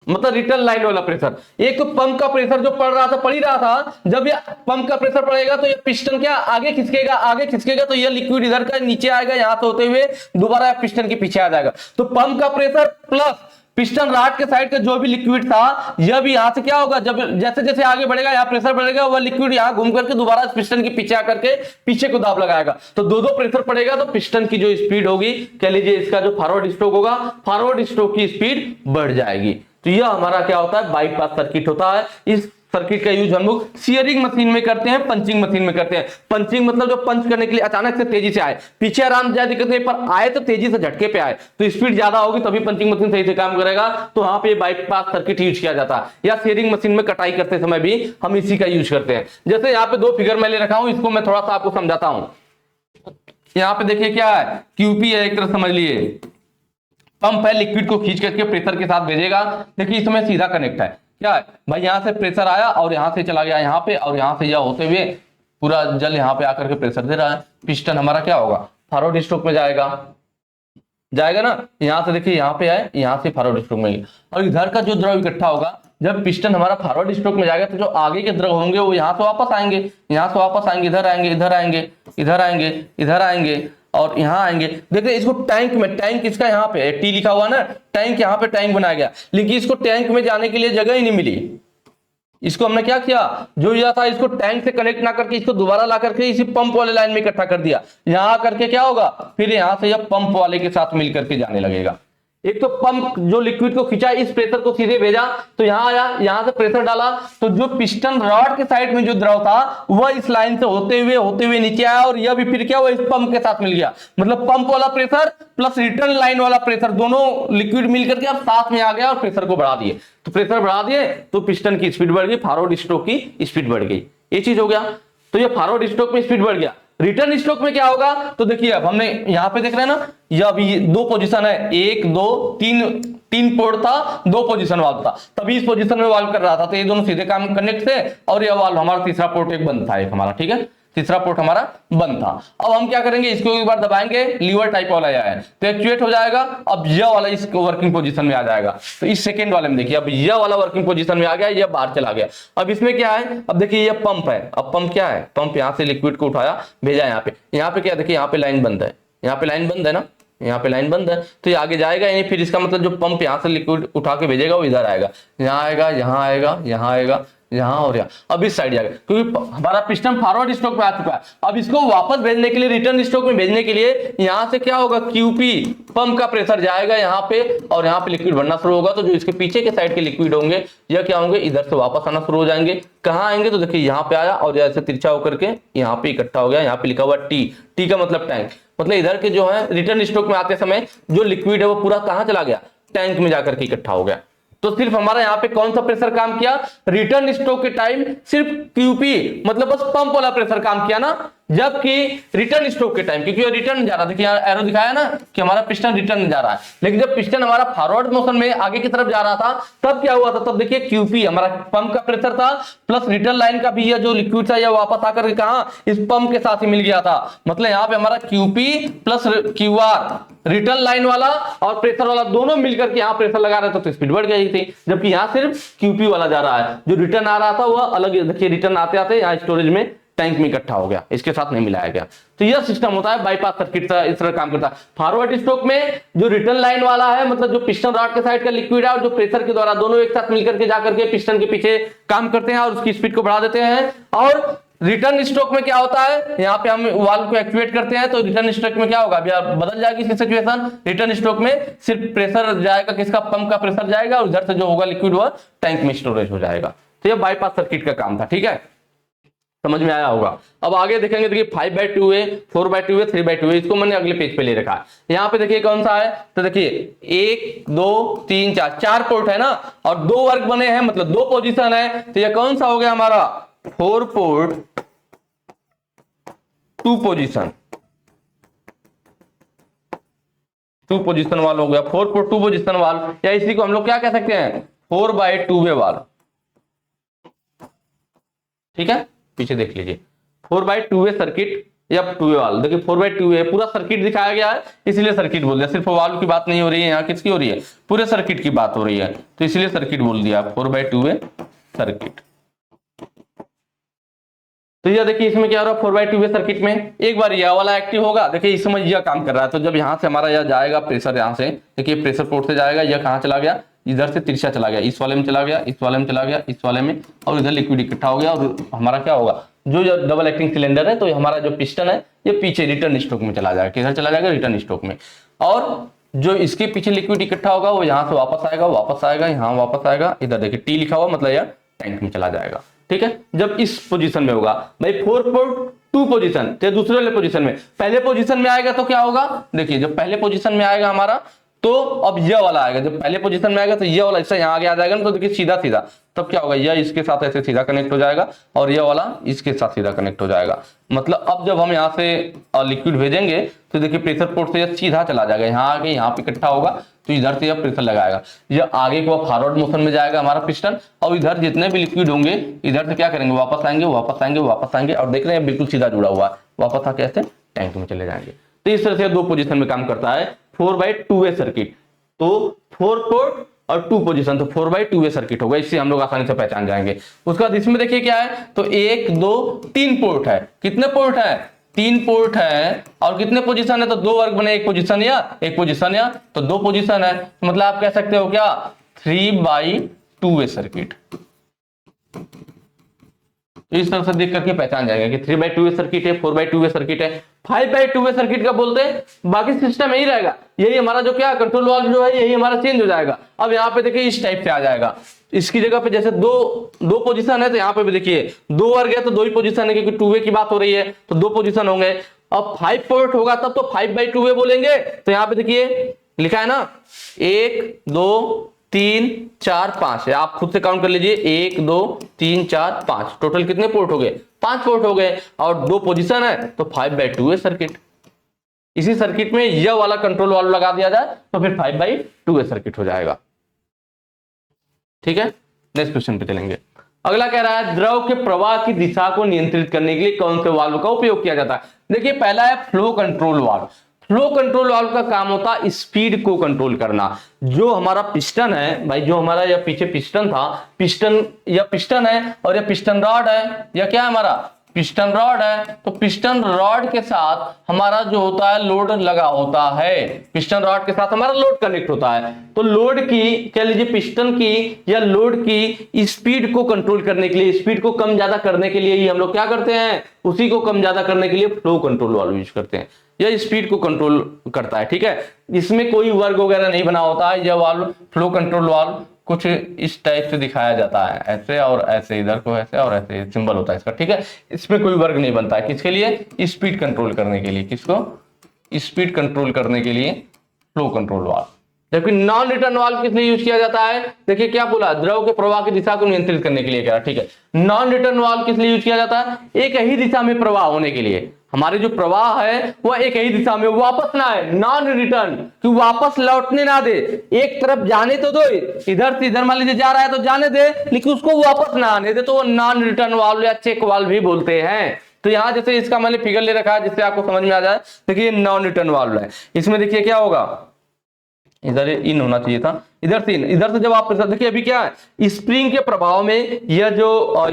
मतलब रिटर्न लाइन वाला प्रेशर। एक तो पंप का प्रेशर जो पड़ ही रहा था, जब ये पंप का प्रेशर पड़ेगा तो ये पिस्टन क्या आगे खिसकेगा तो ये लिक्विड इधर का नीचे आएगा, यहां से होते हुए दोबारा पिस्टन के पीछे आ जाएगा। तो पंप का प्रेशर प्लस पिस्टन रॉड के साइड का जो भी लिक्विड था, यह भी यहां से क्या होगा, जब जैसे जैसे आगे बढ़ेगा यहाँ प्रेशर बढ़ेगा, वह लिक्विड यहाँ घूम करके दोबारा पिस्टन के पीछे आकर के पीछे को दाब लगाएगा। तो दो प्रेशर पड़ेगा तो पिस्टन की जो स्पीड होगी, कह लीजिए इसका जो फॉरवर्ड स्ट्रोक होगा, फॉरवर्ड स्ट्रोक की स्पीड बढ़ जाएगी। तो यह हमारा क्या होता है, बाईपास सर्किट होता है। इस सर्किट का यूज हम लोग सीयरिंग मशीन में करते हैं, पंचिंग मशीन में करते हैं। पंचिंग मतलब जो पंच करने के लिए अचानक से तेजी से आए, पीछे आराम से दिक्कत नहीं, पर आए तो तेजी से झटके पे आए तो स्पीड ज्यादा होगी, तभी पंचिंग मशीन सही से काम करेगा। तो वहां पे बाईपास सर्किट यूज किया जाता है। या सीयरिंग मशीन में कटाई करते समय भी हम इसी का यूज करते हैं। जैसे यहाँ पे दो फिगर मैं ले रखा हूं, इसको मैं थोड़ा सा आपको समझाता हूं। यहाँ पे देखिए क्या है, क्यूपी है, एक तरह समझ लिए पंप है, लिक्विड को खींच करके प्रेशर के साथ भेजेगा। देखिए इसमें सीधा कनेक्ट है, क्या है भाई, यहां से प्रेशर आया और यहां से चला गया यहाँ पे, और यहां से यह होते हुए पूरा जल यहाँ पे आकर के प्रेशर दे रहा है। पिस्टन हमारा क्या होगा, फॉरवर्ड स्ट्रोक में जाएगा ना, यहां से देखिए यहाँ पे आए, यहां से फॉरवर्ड स्ट्रोक में, और इधर का जो द्रव इकट्ठा होगा, जब पिस्टन हमारा फॉरवर्ड स्ट्रोक में जाएगा तो जो आगे के द्रव होंगे वो यहाँ से वापस आएंगे, इधर आएंगे और यहाँ आएंगे। देखिए इसको टैंक में, टैंक इसका यहाँ पे टी लिखा हुआ ना, टैंक यहाँ पे टैंक बनाया गया, लेकिन इसको टैंक में जाने के लिए जगह ही नहीं मिली। इसको हमने क्या किया, जो यह था इसको टैंक से कनेक्ट ना करके इसको दोबारा ला करके इसी पंप वाले लाइन में इकट्ठा कर दिया। यहाँ करके क्या होगा, फिर यहाँ से यह पंप वाले के साथ मिल करके जाने लगेगा। एक तो पंप जो लिक्विड को खींचा, इस प्रेशर को सीधे भेजा तो यहाँ आया, यहाँ से प्रेशर डाला तो जो पिस्टन रॉड के साइड में जो द्रव था वह इस लाइन से होते हुए नीचे आया, और यह भी फिर क्या हुआ, इस पंप के साथ मिल गया। मतलब पंप वाला प्रेशर प्लस रिटर्न लाइन वाला प्रेशर, दोनों लिक्विड मिलकर के अब साथ में आ गया और प्रेशर को बढ़ा दिए। तो प्रेशर बढ़ा दिए तो पिस्टन की स्पीड बढ़ गई, फॉरवर्ड स्ट्रोक की स्पीड बढ़ गई, ये चीज हो गया। तो ये फॉरवर्ड स्ट्रोक में स्पीड बढ़ गया। रिटर्न स्ट्रोक में क्या होगा, तो देखिए अब हमने यहां पे देख रहे हैं ना, यह अभी दो पोजीशन है, 1 2 3 पोर्ट था, 2 पोजीशन वाल्व था, तभी इस पोजीशन में वाल्व कर रहा था, तो ये दोनों सीधे काम कनेक्ट थे, और यह वाल्व हमारा तीसरा पोर्ट एक बंद था, एक हमारा, ठीक है, तीसरा पोर्ट हमारा बंद था। अब हम क्या करेंगे, इसको एक बार दबाएंगे, लीवर टाइप वाला है तो एक्चुएट हो जाएगा। अब यह वाला इस वर्किंग पोजीशन में आ जाएगा। तो इस सेकंड वाले में देखिए अब यह वाला वर्किंग पोजीशन में आ गया, यह बाहर चला गया। अब इसमें क्या है, अब देखिए यह पंप है, अब पंप क्या है, पंप यहाँ से लिक्विड को उठाया भेजा यहाँ पे क्या देखिए, यहाँ पे लाइन बंद है, यहाँ पे लाइन बंद है ना, यहाँ पे लाइन बंद है, तो ये आगे जाएगा नहीं। फिर इसका मतलब जो पंप यहाँ से लिक्विड उठा के भेजेगा वो इधर आएगा, यहाँ आएगा, यहाँ आएगा, यहाँ आएगा, यहाँ और यहाँ, अब इस साइड जाएगा, क्योंकि हमारा पिस्टन फॉरवर्ड स्ट्रोक में आ चुका है। अब इसको वापस भेजने के लिए, रिटर्न स्ट्रोक में भेजने के लिए यहाँ से क्या होगा, क्यूपी पंप का प्रेशर जाएगा यहाँ पे, और यहाँ पे लिक्विड भरना शुरू होगा। तो जो इसके पीछे के साइड के लिक्विड होंगे यह क्या होंगे, इधर से वापस आना शुरू हो जाएंगे। कहाँ आएंगे, तो देखिए यहाँ पे आया और जैसे तिरछा होकर के यहाँ पे इकट्ठा हो गया। यहाँ पे लिखा हुआ टी का मतलब टैंक, मतलब इधर के जो है रिटर्न स्ट्रोक में आते समय जो लिक्विड है वो पूरा कहाँ चला गया, टैंक में जाकर के इकट्ठा हो गया। तो सिर्फ हमारा यहाँ पे कौन सा प्रेशर काम किया, रिटर्न स्ट्रोक के टाइम सिर्फ क्यूपी मतलब बस पंप वाला प्रेशर काम किया ना, जबकि रिटर्न स्ट्रोक के टाइम, क्योंकि रिटर्न जा रहा, देखिए एरो दिखाया ना कि हमारा पिस्टन रिटर्न जा रहा है, लेकिन जब पिस्टन हमारा फॉरवर्ड मोशन में आगे की तरफ जा रहा था तब क्या हुआ था, तब देखिए क्यूपी हमारा पंप का प्रेशर था प्लस रिटर्न लाइन का भी, यह जो लिक्विड था यह वापस आकर के कहा, इस पंप के साथ ही मिल गया था। मतलब यहाँ पे हमारा QP plus QR return line वाला और प्रेशर वाला दोनों मिलकर के यहाँ प्रेशर लगा रहे थे तो स्पीड बढ़ गई थी, जबकि यहाँ सिर्फ क्यूपी वाला जा रहा है, जो रिटर्न आ रहा था वह अलग, देखिए रिटर्न आते आते यहाँ स्टोरेज में टैंक में इकट्ठा हो गया, इसके साथ नहीं मिलाया गया। तो यह सिस्टम होता है बाईपास सर्किट का, इस तरह काम करता है। फॉरवर्ड स्ट्रोक में जो रिटर्न लाइन वाला है, मतलब जो पिस्टन रॉड के साइड का लिक्विड है और जो प्रेशर के द्वारा दोनों एक साथ मिलकर के जाकर के पिस्टन के पीछे काम करते हैं और उसकी स्पीड को बढ़ा देते हैं। और रिटर्न स्ट्रोक में क्या होता है, यहाँ पे हम वाल्व को एक्टिवेट करते हैं तो रिटर्न स्ट्रोक में क्या होगा, अभी बदल जाएगी इसकी सिचुएशन। रिटर्न स्ट्रोक में सिर्फ प्रेशर जाएगा, किसका, पंप का प्रेशर जाएगा और इधर से जो होगा लिक्विड वह टैंक में स्टोरेज हो जाएगा। तो यह बाईपास सर्किट का काम था, ठीक है, समझ में आया होगा। अब आगे देखेंगे, देखिए 5/2 है, 4/2 है, 3/2 है, इसको मैंने अगले पेज पे ले रखा है। यहाँ पे देखिए कौन सा है, तो देखिए 1 2 3 4 4 पोर्ट है ना, और 2 वर्ग बने हैं, मतलब 2 पोजीशन है, तो ये कौन सा हो गया हमारा, 4 पोर्ट 2 पोजीशन, 2 पोजीशन वाल हो गया, 4 पोर्ट 2 पोजीशन वाल, या इसी को हम लोग क्या कह सकते हैं, 4/2 वे वाल, ठीक है। पीछे देख लीजिए 4/2 वे सर्किट या 2 वे वाल्व, देखिए 4/2 वे पूरा सर्किट दिखाया गया है, इसलिए सर्किट बोल दिया, सिर्फ वाल्व की बात नहीं हो रही है, यहाँ किसकी हो रही है, पूरे सर्किट की बात हो रही है, तो इसलिए सर्किट बोल दिया 4/2 वे सर्किट। तो यह देखिए इसमें क्या हो रहा है, 4/2 वे सर्किट में एक बार यह वाला एक्टिव होगा, देखिए इस समय यह काम कर रहा है, तो जब यहाँ से हमारा यह जाएगा प्रेशर, यहाँ से देखिए प्रेशर पोर्ट से जाएगा, यह कहाँ चला गया, इधर से तिरछा चला गया, इस वाले में चला गया, इस वाले में चला गया, इस वाले में, और इधर लिक्विड इकट्ठा हो गया, और हमारा क्या होगा, जो डबल एक्टिंग सिलेंडर है, तो हमारा जो पिस्टन है ये पीछे रिटर्न स्ट्रोक में चला जाएगा, किधर चला जाएगा, रिटर्न स्ट्रोक में, और जो इसके पीछे लिक्विड इकट्ठा होगा वो यहाँ से वापस आएगा, यहाँ वापस आएगा, इधर देखिए टी लिखा हुआ, मतलब यह टैंक में चला जाएगा, ठीक है। जब इस पोजीशन में होगा भाई 4 पोर्ट 2 पोजीशन, तो दूसरे वाले पोजीशन में, पहले पोजीशन में आएगा तो क्या होगा, देखिए जब पहले पोजीशन में आएगा हमारा, तो अब यह वाला आएगा, जब पहले पोजीशन में आएगा तो यह वाला इससे यहाँ आगे आ जाएगा ना, तो देखिए सीधा सीधा, तब क्या होगा, यह इसके साथ ऐसे सीधा कनेक्ट हो जाएगा और यह वाला इसके साथ सीधा कनेक्ट हो जाएगा। मतलब अब जब हम यहाँ से लिक्विड भेजेंगे तो देखिए प्रेशर पोर्ट से यह सीधा चला जाएगा, यहाँ आके यहाँ पे इकट्ठा होगा, तो इधर से यह प्रेशर लगाएगा, यह आगे को फॉरवर्ड मोशन में जाएगा हमारा पिस्टन, और इधर जितने भी लिक्विड होंगे इधर से क्या करेंगे, वापस आएंगे, और देख रहे हैं बिल्कुल सीधा जुड़ा हुआ है, वापस आके ऐसे टैंक में चले जाएंगे। तो इस तरह से 2 पोजीशन में काम करता है 4/2 वे सर्किट। तो 4 पोर्ट और 2 पोजीशन, तो 4/2 वे सर्किट होगा, इससे हम लोग आसानी से पहचान जाएंगे। उसके बाद इसमें देखिए क्या है, तो 1 2 3 पोर्ट है, कितने पोर्ट है, 3 पोर्ट है, और कितने पोजीशन है, तो 2 वर्ग बने, एक पोजीशन या तो 2 पोजीशन है, मतलब आप कह सकते हो क्या, 3/2 वे सर्किट। तो इस तरह से देख करके पहचान जाएगा कि 3/2 वे सर्किट है, 4/2 वे सर्किट है। 5/2 वे सर्किट का बोलते हैं, बाकी सिस्टम यही रहेगा, यही हमारा जो क्या कंट्रोल वाल्व जो है यही हमारा चेंज हो जाएगा। अब यहाँ पे देखिए इस टाइप से आ जाएगा, इसकी जगह पे जैसे दो पोजीशन है, तो यहाँ पे भी देखिए 2 वर्ग है तो 2 ही पोजीशन है, क्योंकि 2 वे की बात हो रही है तो 2 पोजीशन होंगे। अब 5 पोर्ट होगा तब तो 5/2 वे बोलेंगे, तो यहाँ पे देखिए लिखा है ना 1 2 3 4 5, आप खुद से काउंट कर लीजिए, 1 2 3 4 5, टोटल कितने पोर्ट हो गए, 5 पोर्ट हो गए, और 2 पोजीशन है तो 5/2 है सर्किट। इसी सर्किट में यह वाला कंट्रोल वाल्व लगा दिया जाए तो फिर 5/2 है सर्किट हो जाएगा, ठीक है। नेक्स्ट क्वेश्चन पे चलेंगे। अगला कह रहा है द्रव के प्रवाह की दिशा को नियंत्रित करने के लिए कौन से वाल्व का उपयोग किया जाता है। देखिए पहला है flow control valve. Flow control valve का काम होता है स्पीड को कंट्रोल करना। जो हमारा पिस्टन है भाई, जो हमारा यह पीछे पिस्टन था, पिस्टन है और यह पिस्टन रॉड है, यह क्या है हमारा पिस्टन रॉड है, तो पिस्टन रॉड के साथ हमारा जो होता है लोड लगा होता है, पिस्टन रॉड के साथ हमारा लोड कनेक्ट होता है। तो लोड की कह लीजिए पिस्टन की या लोड की स्पीड को कंट्रोल करने के लिए, स्पीड को कम ज्यादा करने के लिए ही हम लोग क्या करते हैं, उसी को कम ज्यादा करने के लिए फ्लो कंट्रोल वाल्व यूज करते हैं। यह स्पीड को कंट्रोल करता है, ठीक है। इसमें कोई वर्ग वगैरह नहीं बना होता है, यह वाल्व फ्लो कंट्रोल वाल्व कुछ इस टाइप से दिखाया जाता है, ऐसे और ऐसे, इधर को ऐसे और ऐसे सिंबल होता है इसका, ठीक है। इसमें कोई वर्ग नहीं बनता है, किसके लिए, स्पीड कंट्रोल करने के लिए, किसको, स्पीड कंट्रोल करने के लिए फ्लो कंट्रोल वाल्व। जबकि नॉन रिटर्न वाल्व किस लिए यूज किया जाता है, देखिए क्या बोला, द्रव के प्रवाह की दिशा को नियंत्रित करने के लिए कह रहा, ठीक है। नॉन रिटर्न वाल्व किस लिए यूज किया जाता है, एक ही दिशा में प्रवाह होने के लिए, हमारे जो प्रवाह है वह एक ही दिशा में, वापस ना आए, नॉन रिटर्न, कि वापस लौटने ना दे, एक तरफ जाने तो दो, इधर से इधर मान लीजिए जा रहा है तो जाने दे, लेकिन उसको वापस ना आने दे, तो वो नॉन रिटर्न वाल्व या चेक वाल्व भी बोलते हैं। तो यहाँ जैसे इसका मैंने फिगर ले रखा है जिससे आपको समझ में आ जाए। देखिए नॉन रिटर्न वाल्व है, इसमें देखिए क्या होगा, इधर इन होना चाहिए था, इधर से इन, इधर से जब आप देखिए अभी क्या है, स्प्रिंग के प्रभाव में यह जो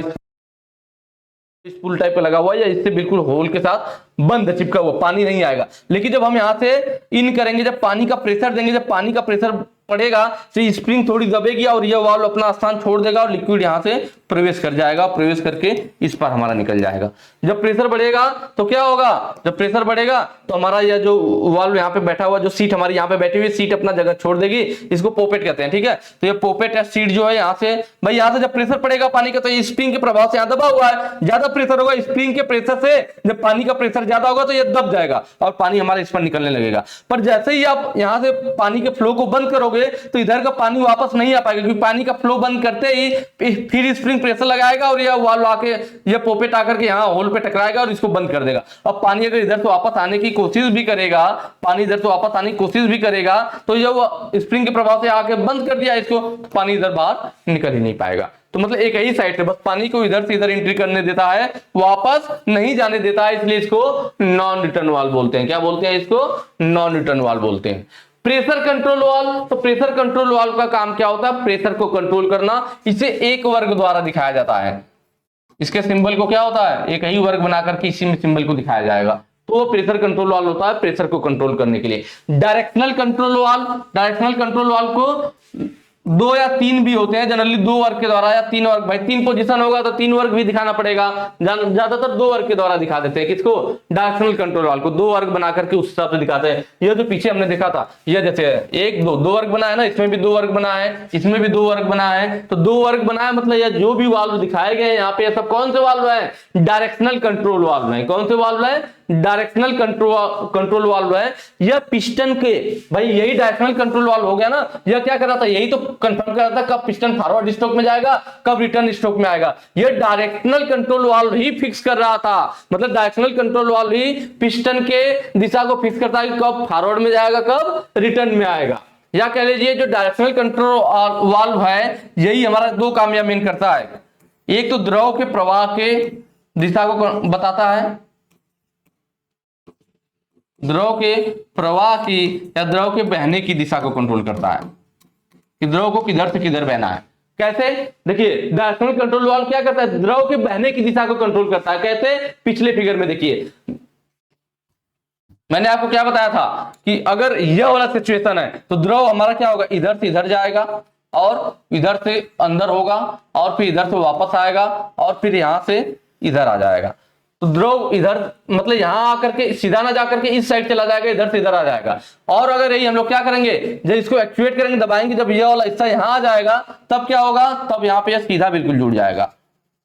स्पूल टाइप का लगा हुआ है या इससे बिल्कुल होल के साथ बंद चिपका हुआ, पानी नहीं आएगा। लेकिन जब हम यहां से इन करेंगे, जब पानी का प्रेशर देंगे, जब पानी का प्रेशर पड़ेगा तो स्प्रिंग थोड़ी दबेगी और यह वाल्व अपना स्थान छोड़ देगा और लिक्विड यहां से प्रवेश कर जाएगा, प्रवेश करके इस पर हमारा निकल जाएगा। जब प्रेशर बढ़ेगा तो क्या होगा, जब प्रेशर बढ़ेगा तो हमारा यह जो वाल्व यहाँ पे बैठा हुआ, जो सीट हमारी यहाँ पे बैठी हुई सीट अपना जगह छोड़ देगी, इसको पोपेट कहते हैं, ठीक है। तो ये पोपेट या सीट जो है यहाँ से, भाई यहाँ से जब प्रेशर पड़ेगा पानी का तो ये स्प्रिंग के प्रभाव से यहाँ दबा हुआ है, ज्यादा प्रेशर होगा स्प्रिंग के प्रेशर से, जब पानी का प्रेशर ज्यादा होगा तो ये दब जाएगा और पानी हमारे इस पर निकलने लगेगा। पर जैसे ही आप यहाँ से पानी के फ्लो को बंद करोगे तो इधर का पानी वापस नहीं आ पाएगा, क्योंकि पानी का फ्लो बंद करते ही फिर स्प्रिंग प्रेशर लगाएगा और यह वाल्व आके यह पोपेट आकर के यहाँ होल पे टकराएगा और इसको बंद कर देगा। अब पानी अगर इधर से वापस आने की कोशिश भी करेगा, पानी इधर से वापस आने की कोशिश भी करेगा तो जब स्प्रिंग के प्रभाव से आके बंद कर दिया इसको, पानी इधर बाहर निकल ही नहीं पाएगा। तो मतलब एक ही साइड से बस पानी को इधर से इधर एंट्री करने देता है, वापस नहीं जाने देता है, इसलिए इसको नॉन रिटर्न वाल्व बोलते हैं। क्या बोलते हैं इसको? नॉन रिटर्न वाल्व बोलते हैं। प्रेशर कंट्रोल वाल्व, तो प्रेशर कंट्रोल वाल्व का काम क्या होता है? प्रेशर को कंट्रोल करना। इसे एक वर्ग द्वारा दिखाया जाता है। इसके सिंबल को क्या होता है? एक ही वर्ग बनाकर के इसी में सिंबल को दिखाया जाएगा, तो वो प्रेशर कंट्रोल वाल्व होता है, प्रेशर को कंट्रोल करने के लिए। Directional control valve, directional control valve को 2 या 3 भी होते हैं, जनरली 2 वर्ग के द्वारा या 3 वर्ग, भाई 3 पोजीशन होगा तो 3 वर्ग भी दिखाना पड़ेगा, ज्यादातर 2 वर्ग के द्वारा दिखा देते हैं। किसको? डायरेक्शनल कंट्रोल वाल्व को 2 वर्ग बना करके उस हिसाब से दिखाते हैं। ये जो पीछे हमने देखा था, ये जैसे 1 2 वर्ग बना है ना, इसमें भी 2 वर्ग बना है, इसमें भी 2 वर्ग बना है, तो 2 वर्ग बना है मतलब ये जो भी वाल्व दिखाए गए यहाँ पे, ये सब कौन से वाल्व है? डायरेक्शनल कंट्रोल वाल्व है। कौन से वाल्व है? डायरेक्शनल कंट्रोल वाल्व है। यह पिस्टन के, भाई यही डायरेक्शनल कंट्रोल वाल्व हो गया ना, यह क्या कर रहा था? यही तो कंफर्म कर रहा था कब पिस्टन फॉरवर्ड स्ट्रोक में जाएगा, कब रिटर्न स्ट्रोक में आएगा। यह डायरेक्शनल कंट्रोल वाल्व ही फिक्स कर रहा था, मतलब डायरेक्शनल कंट्रोल वाल्व ही पिस्टन के दिशा को फिक्स करता है कि कब फॉरवर्ड में जाएगा, कब रिटर्न में आएगा। या कह लीजिए जो डायरेक्शनल कंट्रोल वाल्व है यही हमारा 2 काम या मेन करता है। एक तो द्रव के प्रवाह के दिशा को बताता है, द्रव के प्रवाह की या द्रव के बहने की दिशा को कंट्रोल करता है कि द्रव को किधर से किधर बहना है। कैसे? देखिए डायरेक्शनल कंट्रोल वाल्व क्या करता है? द्रव के बहने की दिशा को कंट्रोल करता है। कैसे? पिछले फिगर में देखिए मैंने आपको क्या बताया था कि अगर यह वाला सिचुएशन है तो द्रव हमारा क्या होगा? इधर से इधर जाएगा और इधर से अंदर होगा और फिर इधर से वापस आएगा और फिर यहां से इधर आ जाएगा। तो द्रव इधर मतलब यहां आकर के सीधा ना जाकर के इस साइड चला जाएगा, इधर से इधर आ जाएगा। और अगर यही हम लोग क्या करेंगे, जब इसको एक्टिवेट करेंगे, दबाएंगे, जब यह वाला हिस्सा यहां आ जाएगा तब क्या होगा? तब यहाँ पे सीधा बिल्कुल जुड़ जाएगा।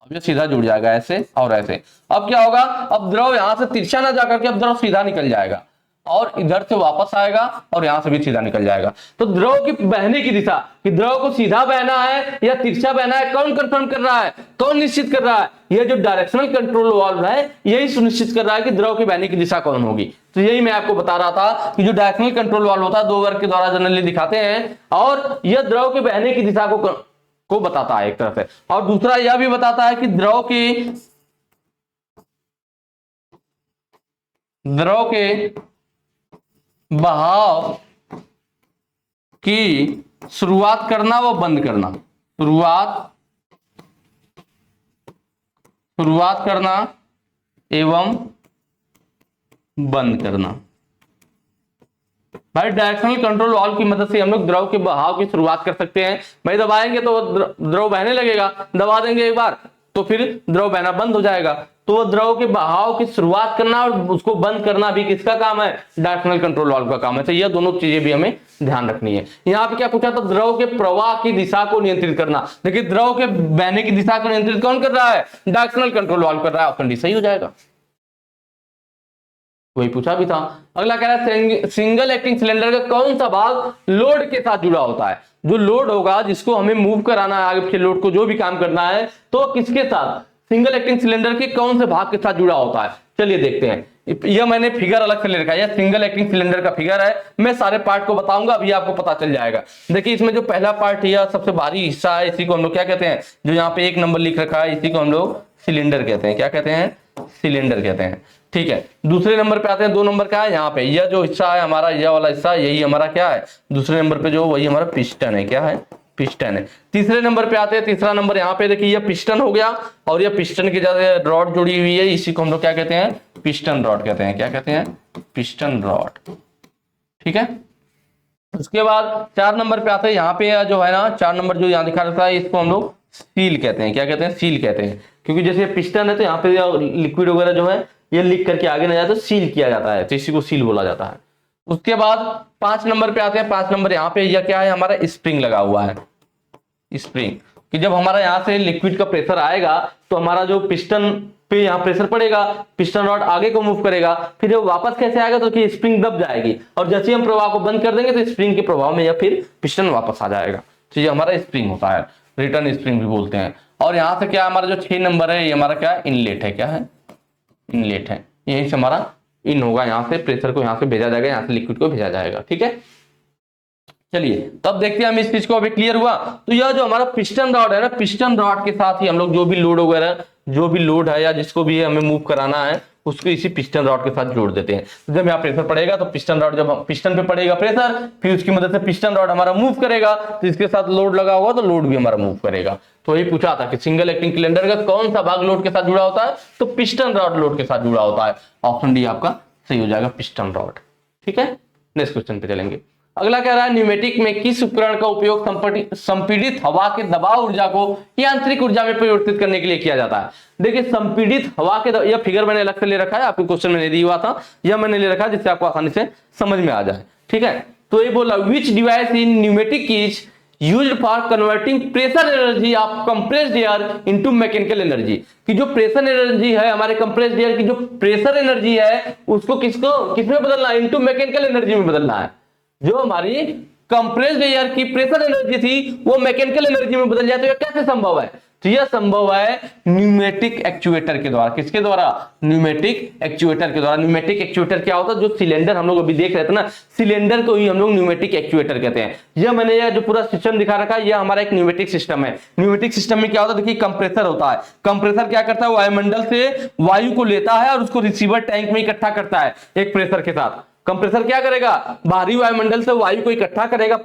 अब ये सीधा जुड़ जाएगा ऐसे और ऐसे। अब क्या होगा? अब द्रव यहां से तिरछा ना जाकर के अब द्रव सीधा निकल जाएगा और इधर से वापस आएगा और यहां से भी सीधा निकल जाएगा। तो द्रव की बहने की दिशा, कि द्रव को सीधा बहना है या तिरछा बहना है, कौन कंफर्म कर रहा है? कौन निश्चित कर रहा है? ये जो डायरेक्शनल कंट्रोल वाल्व है यही सुनिश्चित कर रहा है कि द्रव की बहने की दिशा कौन होगी। तो यही मैं आपको बता रहा था कि जो डायरेक्शनल कंट्रोल वाल्व होता है 2 वर्ग के द्वारा जनरली दिखाते हैं और यह द्रव के बहने की दिशा को बताता है एक तरह से। और दूसरा यह भी बताता है कि द्रव के बहाव की शुरुआत करना व बंद करना, शुरुआत करना एवं बंद करना। भाई डायरेक्शनल कंट्रोल वाल्व की मदद से हम लोग द्रव के बहाव की शुरुआत कर सकते हैं। भाई दबाएंगे तो द्रव बहने लगेगा, दबा देंगे एक बार तो फिर द्रव बहना बंद हो जाएगा। तो द्रव के बहाव की शुरुआत करना और उसको बंद करना भी किसका काम है? डायरेक्शनल कंट्रोल वाल्व का काम है। तो ये दोनों चीजें भी हमें ध्यान रखनी है। यहाँ पे क्या पूछा था? द्रव के प्रवाह की दिशा को नियंत्रित करना। देखिए द्रव के बहने की दिशा को नियंत्रित कौन कर रहा है? डायरेक्शनल कंट्रोल वाल्व कर रहा है। ऑप्शन डी सही हो जाएगा, वही पूछा भी था। अगला कह रहा है सिंगल एक्टिंग सिलेंडर का कौन सा भाग लोड के साथ जुड़ा होता है? जो लोड होगा जिसको हमें मूव कराना है, आगे पीछे लोड को जो भी काम करना है, तो किसके साथ? सिंगल एक्टिंग सिलेंडर के कौन से भाग के साथ जुड़ा होता है? चलिए देखते हैं। यह मैंने फिगर अलग से ले रखा है, यह सिंगल एक्टिंग सिलेंडर का फिगर है। मैं सारे पार्ट को बताऊंगा, अभी आपको पता चल जाएगा। देखिए इसमें जो पहला पार्ट है सबसे भारी हिस्सा है, इसी को हम लोग क्या कहते हैं? जो यहाँ पे 1 नंबर लिख रखा है इसी को हम लोग सिलेंडर कहते हैं। क्या कहते हैं? सिलेंडर कहते हैं। ठीक है, दूसरे नंबर पे आते हैं, 2 नंबर का है यहाँ पे, यह जो हिस्सा है हमारा, यह वाला हिस्सा, यही हमारा क्या है दूसरे नंबर पे जो, वही हमारा पिस्टन है। क्या है? पिस्टन है। तीसरे नंबर पे आते हैं, तीसरा नंबर यहाँ पे देखिए, यह पिस्टन हो गया और यह पिस्टन की जगह रॉड जुड़ी हुई है, इसी को हम लोग क्या कहते हैं? पिस्टन रॉड कहते हैं। क्या कहते हैं? Piston rod. ठीक है, उसके बाद 4 नंबर पे आते हैं, यहाँ पे जो है ना 4 नंबर जो यहाँ दिखा रहता है, इसको हम लोग सील कहते हैं। क्या कहते हैं? सील कहते हैं, क्योंकि जैसे पिस्टन है तो यहाँ पे लिक्विड वगैरह जो है ये लीक करके आगे ना जाए तो सील किया जाता है, तो इसी को सील बोला जाता है। उसके बाद 5 नंबर पे आते हैं, 5 नंबर यहाँ पे यह क्या है हमारा? स्प्रिंग लगा हुआ है। स्प्रिंग, कि जब हमारा यहाँ से लिक्विड का प्रेशर आएगा तो हमारा जो पिस्टन पे यहाँ प्रेशर पड़ेगा, पिस्टन रॉड आगे को मूव करेगा, फिर ये वापस कैसे आएगा? तो कि स्प्रिंग दब जाएगी और जैसे ही हम प्रवाह को बंद कर देंगे तो स्प्रिंग के प्रभाव में या फिर पिस्टन वापस आ जाएगा। तो ये हमारा स्प्रिंग होता है, रिटर्न स्प्रिंग भी बोलते हैं। और यहाँ से क्या हमारा जो 6 नंबर है, ये हमारा क्या है? इनलेट है। क्या है? इनलेट है। यहीं से हमारा इन होगा, यहाँ से प्रेशर को यहाँ से भेजा जाएगा, यहाँ से लिक्विड को भेजा जाएगा। ठीक है, चलिए तब देखते हैं हम इस चीज को। अभी क्लियर हुआ? तो यह जो हमारा पिस्टन रॉड है ना, पिस्टन रॉड के साथ ही हम लोग जो भी लोड वगैरह, जो भी लोड है या जिसको भी हमें मूव कराना है उसको इसी पिस्टन रॉड के साथ जोड़ देते हैं। तो जब यहाँ प्रेशर पड़ेगा तो पिस्टन रॉड, जब पिस्टन पे पड़ेगा प्रेशर, फिर उसकी मदद से पिस्टन रॉड हमारा मूव करेगा, तो इसके साथ लोड लगा हुआ तो लोड भी हमारा मूव करेगा। तो यही पूछा था कि सिंगल एक्टिंग सिलेंडर का कौन सा भाग लोड के साथ जुड़ा होता है? तो पिस्टन रॉड लोड के साथ जुड़ा होता है। ऑप्शन डी आपका सही हो जाएगा, पिस्टन रॉड। ठीक है, नेक्स्ट क्वेश्चन पे चलेंगे। अगला कह रहा है, न्यूमेटिक में किस उपकरण का उपयोग संपीड़ित हवा के दबाव ऊर्जा को यांत्रिक ऊर्जा में परिवर्तित करने के लिए किया जाता है? देखिए, संपीड़ित हवा के यह फिगर मैंने अलग से ले रखा है, आपको क्वेश्चन में नहीं दिया हुआ था, यह मैंने ले रखा है जिससे आपको आसानी से समझ में आ जाए। ठीक है, तो ये बोला, विच device in pneumatic is used for converting pressure energy of compressed air into mechanical energy? कि जो प्रेशर एनर्जी है हमारे कंप्रेस्ड एयर की, जो प्रेशर एनर्जी है उसको किसमें बदलना है? इनटू मैकेनिकल एनर्जी में बदलना है। जो हमारी कंप्रेस्ड एयर की प्रेशर एनर्जी थी वो मैकेनिकल एनर्जी में बदल जाए, तो यह कैसे संभव है? तो यह संभव है न्यूमेटिक एक्चुएटर के द्वारा। किसके द्वारा? न्यूमेटिक एक्चुएटर के द्वारा। न्यूमेटिक एक्चुएटर क्या होता है? जो सिलेंडर हम लोग अभी देख रहे थे ना, सिलेंडर को ही हम लोग न्यूमेटिक एक्चुएटर कहते हैं। यह मैंने यह जो पूरा सिस्टम दिखा रखा है, यह हमारा एक न्यूमेटिक सिस्टम है। न्यूमेटिक सिस्टम में क्या होता है? देखिए, कंप्रेसर होता है। कंप्रेसर क्या करता है? वायुमंडल से वायु को लेता है और उसको रिसीवर टैंक में इकट्ठा करता है एक प्रेशर के साथ। कंप्रेसर क्या करेगा? बाहरी वायुमंडल से वायु को इकट्ठा करेगा,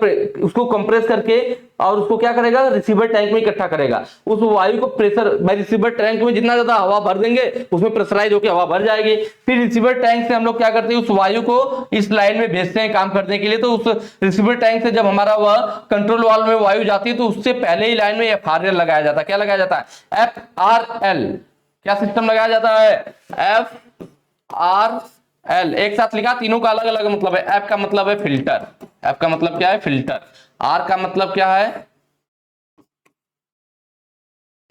उसको कंप्रेस करके, और उसको क्या करेगा? रिसीवर टैंक में इकट्ठा करेगा। उस वायु को प्रेशर भाई रिसीवर टैंक में जितना ज्यादा हवा भर देंगे उसमें प्रेशराइज होकर हवा भर जाएगी। फिर रिसीवर टैंक से हम लोग क्या करते हैं? उस वायु को इस लाइन में भेजते हैं काम करने के लिए। तो उस रिसीवर टैंक से जब हमारा वह कंट्रोल वाल्व में वायु जाती है तो उससे पहले ही लाइन में FRL लगाया जाता है। क्या लगाया जाता है? FRL। क्या सिस्टम लगाया जाता है? FRL। एक साथ लिखा, तीनों का अलग अलग मतलब है। एफ का मतलब है फिल्टर, एफ का मतलब क्या है? फिल्टर। आर का मतलब क्या है?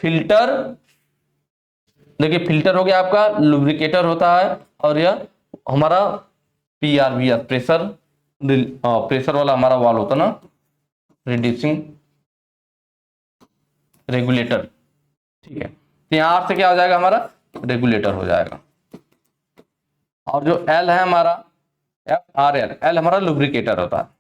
फिल्टर। देखिए, फिल्टर हो गया आपका, लुब्रिकेटर होता है, और यह हमारा PRVS प्रेशर वाला हमारा वाल्व होता ना, रिड्यूसिंग रेगुलेटर। ठीक है, तो यहां आर से क्या हो जाएगा? हमारा रेगुलेटर हो जाएगा। और जो L है हमारा FRL, L हमारा लुब्रिकेटर होता है।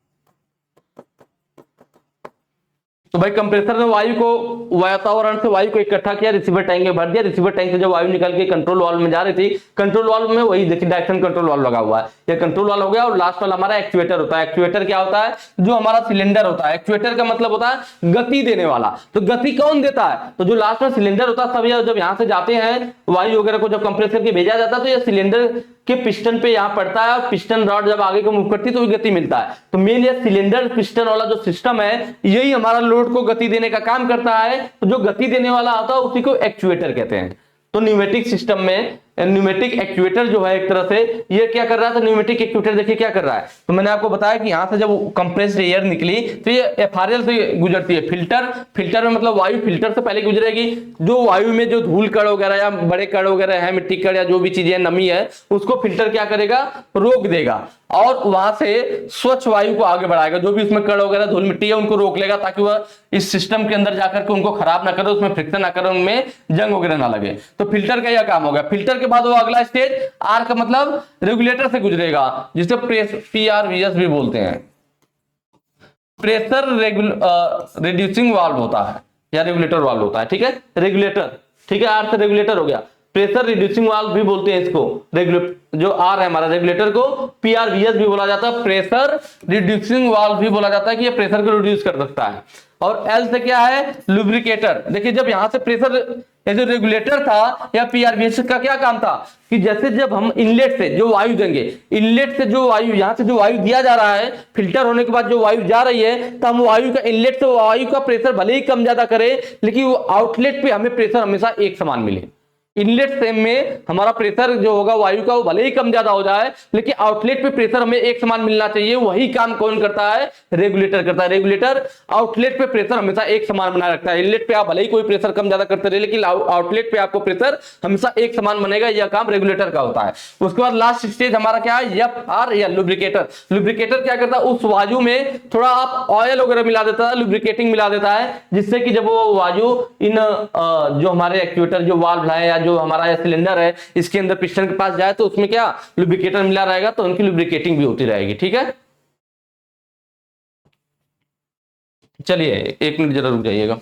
तो भाई कंप्रेसर ने वायु को, वातावरण से वायु को इकट्ठा किया, रिसीवर टैंक में भर दिया। रिसीवर टैंक से जब वायु निकल के कंट्रोल वाल्व में जा रही थी, कंट्रोल वाल्व में वही देखिए डायरेक्शन कंट्रोल वाल्व लगा हुआ है, ये कंट्रोल वाल्व हो गया। और लास्ट वाला हमारा एक्चुएटर होता है। एक्चुएटर क्या होता है? जो हमारा सिलेंडर होता है। एक्चुएटर का मतलब होता है गति देने वाला। तो गति कौन देता है? तो जो लास्ट में सिलेंडर होता है, सब जब यहाँ से जाते हैं वायु वगैरह को जब कंप्रेस करके भेजा जाता है तो ये सिलेंडर के पिस्टन पे यहाँ पड़ता है, और पिस्टन रॉड जब आगे को मूव करती है तो गति मिलता है। तो मेन ये सिलेंडर पिस्टन वाला जो सिस्टम है, यही हमारा लोड को गति देने का काम करता है। तो जो गति देने वाला होता है उसी को एक्चुएटर कहते हैं। तो न्यूमेटिक सिस्टम में न्यूमेटिक एक्चुएटर जो है एक तरह से ये क्या कर रहा था? न्यूमेटिक एक्चुएटर देखिए क्या कर रहा है। तो मैंने आपको बताया कि यहां से जब कंप्रेस्ड एयर निकली तो ये FRL से गुजरती है। फिल्टर में मतलब वायु फिल्टर से पहले गुजरेगी। जो वायु में जो धूल कण वगैरह या बड़े कण वगैरह है, मिट्टी कण या जो भी चीजें नमी है, उसको फिल्टर क्या करेगा? रोक देगा, और वहां से स्वच्छ वायु को आगे बढ़ाएगा। जो भी उसमें कण वगैरह धूल मिट्टी है उनको रोक लेगा, ताकि वह इस सिस्टम के अंदर जाकर के उनको खराब ना करे, उसमें फ्रिक्शन ना करे, उनमें जंग वगैरह ना लगे। तो फिल्टर का यह काम हो गया। फिल्टर के बाद वो अगला स्टेज आर का मतलब रेगुलेटर से गुजरेगा, जिसे PRVS भी बोलते हैं। प्रेशर रिड्यूसिंग वाल्व होता है या रेगुलेटर वाल्व होता है। ठीक है, रेगुलेटर। ठीक है, आर से रेगुलेटर हो गया। प्रेशर रिड्यूसिंग वाल्व भी बोलते हैं इसको। जो आर है हमारा रेगुलेटर को पीआरवीएस भी बोला जाता है, प्रेशर रिड्यूसिंग वाल्व भी बोला जाता है कि ये प्रेशर को रिड्यूस कर सकता है। और एल से क्या है, लुब्रिकेटर। देखिए जब यहां से प्रेशर, ये जो रेगुलेटर था या पीआरवीएस का क्या काम था कि जैसे जब हम इनलेट से जो वायु देंगे, इनलेट से जो वायु, यहां से जो वायु दिया जा रहा है, फिल्टर होने के बाद जो वायु जा रही है, तो हम वायु का, इनलेट से वायु का प्रेशर भले ही कम ज्यादा करे, लेकिन वो आउटलेट पे हमें प्रेशर हमेशा एक समान मिले। इनलेट से में हमारा प्रेशर जो होगा वायु का वो भले ही कम ज्यादा हो जाए, लेकिन आउटलेट पे प्रेशर हमें एक समान मिलना चाहिए। वही काम कौन करता है, रेगुलेटर करता है। रेगुलेटर आउटलेट पे प्रेशर हमेशा एक समान बनाए रखता है। इनलेट पे आप भले ही कोई प्रेशर कम ज्यादा करते रहे, लेकिन आउटलेट पे आपको प्रेशर हमेशा एक समान बनेगा। यह काम रेगुलेटर का होता है। उसके बाद लास्ट स्टेज हमारा क्या है, एफ आर या लुब्रिकेटर। लुब्रिकेटर क्या करता है, उस वायु में थोड़ा आप ऑयल वगैरह मिला देता है, लुब्रिकेटिंग मिला देता है, जिससे कि जब वो वायु इन जो हमारे एक्चुएटर जो वाल्व है या जो हमारा सिलेंडर है इसके अंदर पिस्टन के पास जाए, तो उसमें क्या लुब्रिकेटर मिला रहेगा, तो उनकी लुब्रिकेटिंग भी होती रहेगी। ठीक है, चलिए 1 मिनट जरा रुक जाइएगा।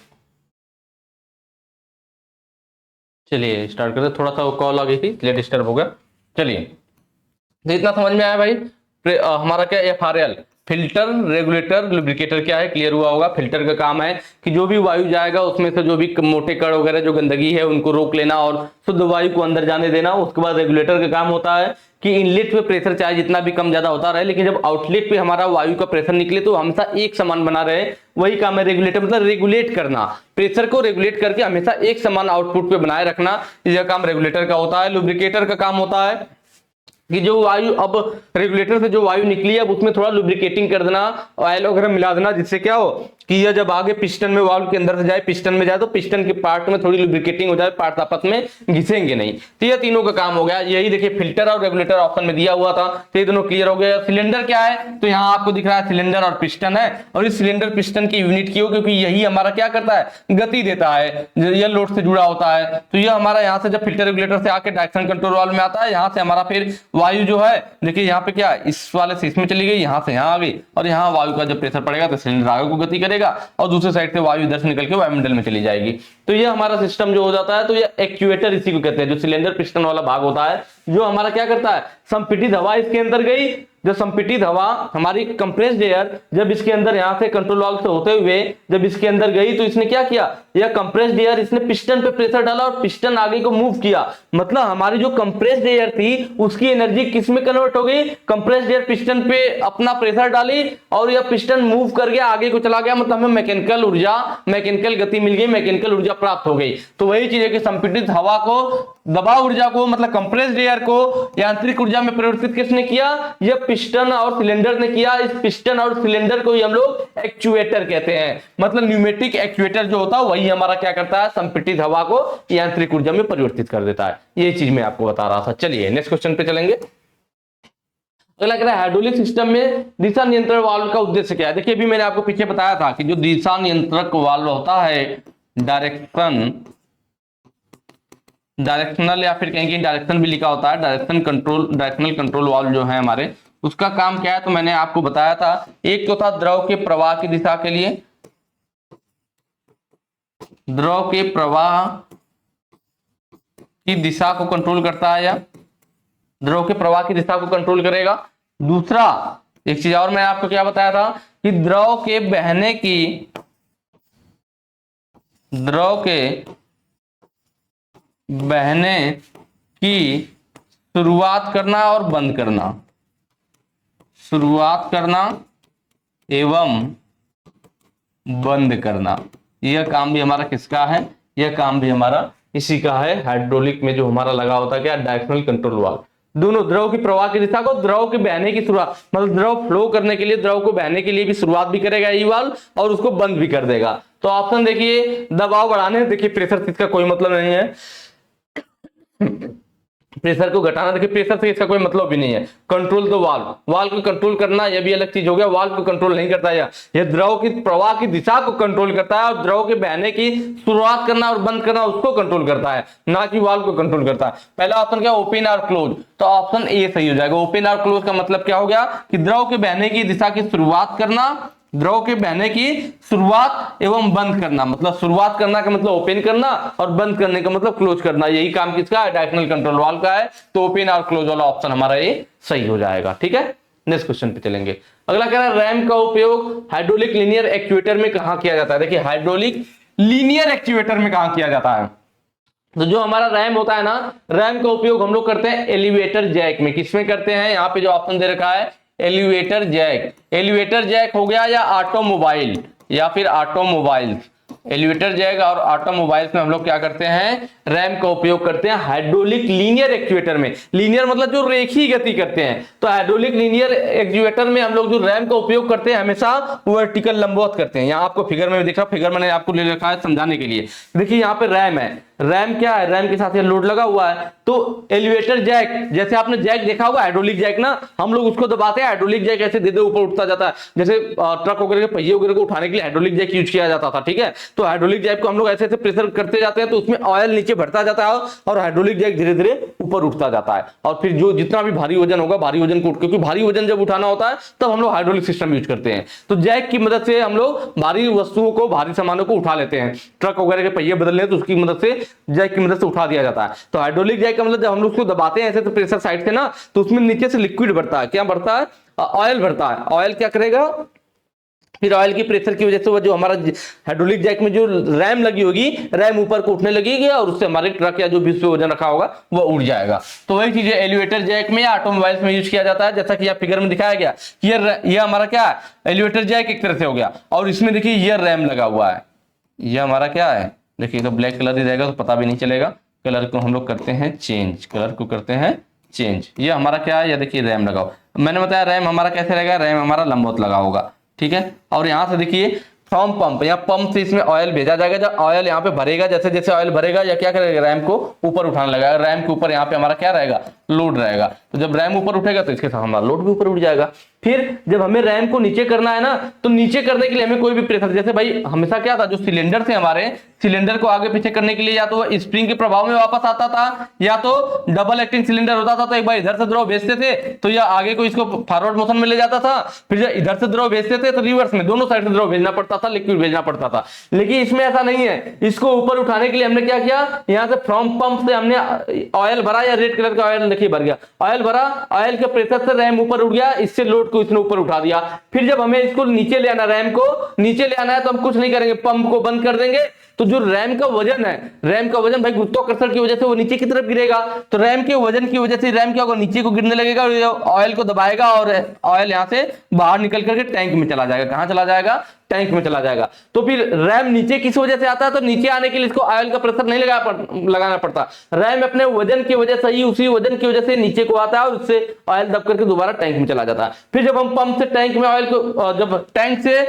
चलिए स्टार्ट करते। थोड़ा सा कॉल आ गई थी इसलिए डिस्टर्ब हो गया। चलिए, तो इतना समझ में आया भाई। हमारा क्या एफआरएल, फिल्टर रेगुलेटर लुब्रिकेटर क्या है, क्लियर हुआ होगा। फिल्टर का काम है कि जो भी वायु जाएगा उसमें से जो भी मोटे कण वगैरह जो गंदगी है उनको रोक लेना और शुद्ध वायु को अंदर जाने देना। उसके बाद रेगुलेटर का काम होता है कि इनलेट पे प्रेशर चाहे जितना भी कम ज्यादा होता रहे, लेकिन जब आउटलेट पे हमारा वायु का प्रेशर निकले तो हमेशा एक समान बना रहे। वही काम है रेगुलेटर, मतलब रेगुलेट करना, प्रेशर को रेगुलेट करके हमेशा एक समान आउटपुट पे बनाए रखना। यह काम रेगुलेटर का होता है। लुब्रिकेटर का काम होता है कि जो वायु अब रेगुलेटर से जो वायु निकली है अब उसमें थोड़ा लुब्रिकेटिंग कर देना, ऑयल वगैरह मिला देना, जिससे क्या हो कि यह जब आगे पिस्टन में वाल्व के अंदर से जाए, पिस्टन में जाए, तो पिस्टन के पार्ट में थोड़ी लुब्रिकेटिंग हो जाए, पार्ट आपस में घिसेंगे नहीं। तो ये तीनों का काम हो गया। यही देखिए फिल्टर और रेगुलेटर ऑप्शन में दिया हुआ था, तो ये दोनों क्लियर हो गया। सिलेंडर क्या है, तो यहाँ आपको दिख रहा है सिलेंडर और पिस्टन है, और इस सिलेंडर पिस्टन की यूनिट की हो, क्योंकि यही हमारा क्या करता है, गति देता है, यह लोड से जुड़ा होता है। तो यह हमारा यहाँ से जब फिल्टर रेगुलेटर से आके डायरेक्शन कंट्रोल वाल्व में आता है, यहाँ से हमारा फिर वायु जो है, देखिए यहाँ पे क्या इस वाले से इसमें चली गई, यहाँ से यहाँ आ गई, और यहाँ वायु का जब प्रेशर पड़ेगा तो सिलेंडर आगे को गति करेगा और दूसरे साइड से वायु इधर से निकल के वायुमंडल में चली जाएगी। तो ये हमारा सिस्टम जो हो जाता है, तो ये एक्चुएटर इसी को कहते हैं। जो सिलेंडर पिस्टन वाला भाग होता है जो हमारा क्या करता है, संपीड़ित हवा इसके अंदर गई, जो संपीड़ित हवा हमारी कंप्रेस्ड एयर जब इसके अंदर यहां से कंट्रोल वाल्व से होते हुए जब इसके अंदर गई, तो इसने क्या किया, यह कंप्रेस्ड एयर इसने पिस्टन पे प्रेशर डाला और पिस्टन आगे को मूव किया। मतलब हमारी जो कंप्रेस्ड एयर थी उसकी एनर्जी किस में कन्वर्ट हो गई, कंप्रेस्ड एयर पिस्टन पे अपना प्रेशर डाली और यह पिस्टन मूव कर गया, आगे को चला गया, मतलब हमें मैकेनिकल ऊर्जा, मैकेनिकल गति मिल गई, मैकेनिकल ऊर्जा प्राप्त हो गई। तो वही चीज है कि संपीड़ित हवा को, दबाव ऊर्जा को, मतलब कंप्रेस्ड एयर को यांत्रिक ऊर्जा में परिवर्तित किसने किया, यह पिस्टन और सिलेंडर ने किया। इस पिस्टन और सिलेंडर को ही हम लोग एक्चुएटर कहते हैं। मतलब न्यूमेटिक एक्चुएटर जो होता है वही हमारा क्या करता है, संपीड़ित हवा को यांत्रिक ऊर्जा में परिवर्तित कर देता है। ये चीज मैं आपको बता रहा था। चलिए नेक्स्ट क्वेश्चन पे चलेंगे। अगला कह रहा है हाइड्रोलिक सिस्टम में दिशा नियंत्रण वाल्व का उद्देश्य क्या है। देखिए अभी मैंने आपको पीछे बताया था कि जो दिशा नियंत्रक वाल्व होता है, डायरेक्शनल या फिर कहीं डायरेक्शन भी लिखा होता है, डायरेक्शनल कंट्रोल वाल्व जो है हमारे, उसका काम क्या है, तो मैंने आपको बताया था। एक तो था द्रव के प्रवाह की दिशा के लिए, द्रव के प्रवाह की दिशा को कंट्रोल करता है, या द्रव के प्रवाह की दिशा को कंट्रोल करेगा। दूसरा एक चीज और मैं आपको क्या बताया था कि द्रव के बहने की शुरुआत करना और बंद करना, शुरुआत करना एवं बंद करना, यह काम भी हमारा किसका है, यह काम भी हमारा इसी का है। हाइड्रोलिक में जो हमारा लगा होता है क्या, डायरेक्शनल कंट्रोल वाल्व। दोनों द्रव की प्रवाह की दिशा को, द्रव के बहने की शुरुआत, मतलब द्रव फ्लो करने के लिए, द्रव को बहने के लिए भी शुरुआत भी करेगा ये वाल्व और उसको बंद भी कर देगा। तो ऑप्शन देखिए, दबाव बढ़ाने, देखिए प्रेशर से इसका कोई मतलब नहीं है, प्रेशर को घटाना, देखिए प्रेशर से इसका कोई मतलब भी नहीं है। कंट्रोल द वाल्व, वाल्व को कंट्रोल करना यह भी अलग चीज हो गया। वाल्व को कंट्रोल नहीं करता है, यह द्रव की प्रवाह की दिशा को कंट्रोल करता है और द्रव के बहने की शुरुआत करना और बंद करना उसको कंट्रोल करता है, ना कि वाल्व को कंट्रोल करता है। पहला ऑप्शन क्या, ओपन और क्लोज, तो ऑप्शन ए सही हो जाएगा। ओपन और क्लोज का मतलब क्या हो गया कि द्रव के बहने की दिशा की शुरुआत करना द्रव के बहने की शुरुआत एवं बंद करना, मतलब शुरुआत करना का मतलब ओपन करना और बंद करने का मतलब क्लोज करना, यही काम किसका है, डायरेक्शनल कंट्रोल वाल्व का है। तो ओपन और क्लोज वाला ऑप्शन हमारा ये सही हो जाएगा। ठीक है, नेक्स्ट क्वेश्चन पे चलेंगे। अगला कह रहा है रैम का उपयोग हाइड्रोलिक लीनियर एक्चुएटर में कहां किया जाता है। देखिए हाइड्रोलिक लीनियर एक्चुएटर में कहां किया जाता है, तो जो हमारा रैम होता है ना, रैम का उपयोग हम लोग करते हैं एलिवेटर जैक में। किसमें करते हैं, यहाँ पे जो ऑप्शन दे रखा है एलिवेटर जैक, एलिवेटर जैक हो गया या ऑटोमोबाइल या फिर ऑटोमोबाइल्स, एलिवेटर जैक और ऑटोमोबाइल्स में हम लोग क्या करते हैं, रैम का उपयोग करते हैं हाइड्रोलिक लीनियर एक्चुएटर में। लीनियर मतलब जो रेखीय गति करते हैं, तो हाइड्रोलिक लीनियर एक्चुएटर में हम लोग जो रैम का उपयोग करते हैं हमेशा वर्टिकल लंबवत करते हैं। यहाँ आपको फिगर में दिख रहा, फिगर मैंने आपको ले रखा है समझाने के लिए। देखिए यहाँ पे रैम है, रैम क्या है, रैम के साथ ये लोड लगा हुआ है। तो एलिवेटर जैक, जैसे आपने जैक देखा होगा हाइड्रोलिक जैक ना, हम लोग उसको दबाते हैं, हाइड्रोलिक जैक ऐसे दे ऊपर उठता जाता है। जैसे ट्रक वगैरह के पहिए वगैरह को उठाने के लिए हाइड्रोलिक जैक यूज किया जाता था। ठीक है, तो हाइड्रोलिक जैक को हम लोग ऐसे ऐसे प्रेशर करते जाते हैं तो उसमें ऑयल नीचे बढ़ता जाता है और हाइड्रोलिक जैक धीरे धीरे ऊपर उठता जाता है। और फिर जो जितना भी भारी वजन होगा, भारी वजन को, क्योंकि भारी वजन जब उठाना होता है तब हम लोग हाइड्रोलिक सिस्टम यूज करते हैं। तो जैक की मदद से हम लोग भारी वस्तुओं को, भारी सामानों को उठा लेते हैं। ट्रक वगैरह के पहिए बदलने हैं तो उसकी मदद से, जैक की मदद से उठा दिया जाता है। तो हाइड्रोलिक जैक का मतलब जब हम लोग उसको दबाते हैं ऐसे तो प्रेशर साइड से ना, तो उसमें नीचे से लिक्विड बढ़ता है। क्या बढ़ता है, ऑयल बढ़ता है। ऑयल क्या करेगा, फिर ऑयल की प्रेशर की वजह से वो जो हमारा हाइड्रोलिक जैक में जो रैम लगी होगी, रैम ऊपर को उठने लगेगी और उससे हमारे ट्रक या जो भी उसमें वजन रखा होगा वो उड़ जाएगा। तो वही चीज एलिवेटर जैक में या ऑटोमोबाइल्स में यूज किया जाता है। जैसा कि यहाँ फिगर में दिखाया गया, ये हमारा क्या है, एलिवेटर जैक एक तरह से हो गया, और इसमें देखिए ये रैम लगा हुआ है। ये हमारा क्या है, देखिए तो ब्लैक कलर ही रहेगा तो पता भी नहीं चलेगा। कलर को हम लोग करते हैं चेंज, कलर को करते हैं चेंज। ये हमारा क्या है, ये देखिए रैम लगा हुआ। मैंने बताया रैम हमारा कैसे रहेगा, रैम हमारा लंबवत लगा होगा। ठीक है, और यहाँ से देखिए फ्रॉम पंप, या पंप से इसमें ऑयल भेजा जाएगा। जब ऑयल यहाँ पे भरेगा, जैसे जैसे ऑयल भरेगा या क्या करेगा, रैम को ऊपर उठाने लगेगा। रैम के ऊपर यहाँ पे हमारा क्या रहेगा, लोड रहेगा। तो जब रैम ऊपर उठेगा तो इसके साथ हमारा लोड भी ऊपर उठ जाएगा। फिर जब हमें रैम को नीचे करना है ना, तो नीचे करने के लिए हमें कोई भी प्रेशर, जैसे भाई हमेशा क्या था, जो सिलेंडर थे हमारे, सिलेंडर को आगे पीछे करने के लिए या तो स्प्रिंग के प्रभाव में वापस आता था, या तो डबल एक्टिंग सिलेंडर होता था। तो एक बार इधर से द्रव भेजते थे तो यह आगे को इसको फॉरवर्ड मोशन में ले जाता था, फिर जब इधर से द्रव भेजते थे तो रिवर्स में, दोनों साइड से द्रव भेजना पड़ता था, लिक्विड भेजना पड़ता था। लेकिन इसमें ऐसा नहीं है। इसको ऊपर उठाने के लिए हमने क्या किया, यहाँ से फ्रॉम पंप से हमने ऑयल भरा, या रेड कलर का ऑयल देखिए भर गया, ऑयल भरा, ऑयल के प्रेशर से रैम ऊपर उठ गया, इससे लोड को इसने ऊपर उठा दिया। फिर जब हमें इसको नीचे ले आना, रैम को नीचे ले आना है, तो हम कुछ नहीं करेंगे, पंप को बंद कर देंगे। तो जो रैम का वजन है, रैम का वजन भाई गुरुत्वाकर्षण की वजह से वो नीचे की तरफ गिरेगा। तो रैम के वजन की वजह से रैम क्या होगा, नीचे को गिरने लगेगा और ऑयल को दबाएगा और ऑयल यहां से बाहर निकल करके टैंक में चला जाएगा। कहां चला जाएगा, टैंक में चला जाएगा। तो फिर रैम नीचे किस वजह से आता है, तो नीचे आने के लिए इसको ऑयल का प्रेशर नहीं लगाना पड़ता। रैम अपने वजन की वजह से ही, उसी वजन की वजह से नीचे को आता है और उससे ऑयल दब करके दोबारा टैंक में चला जाता है। फिर जब हम पंप से टैंक में ऑयल को, जब टैंक से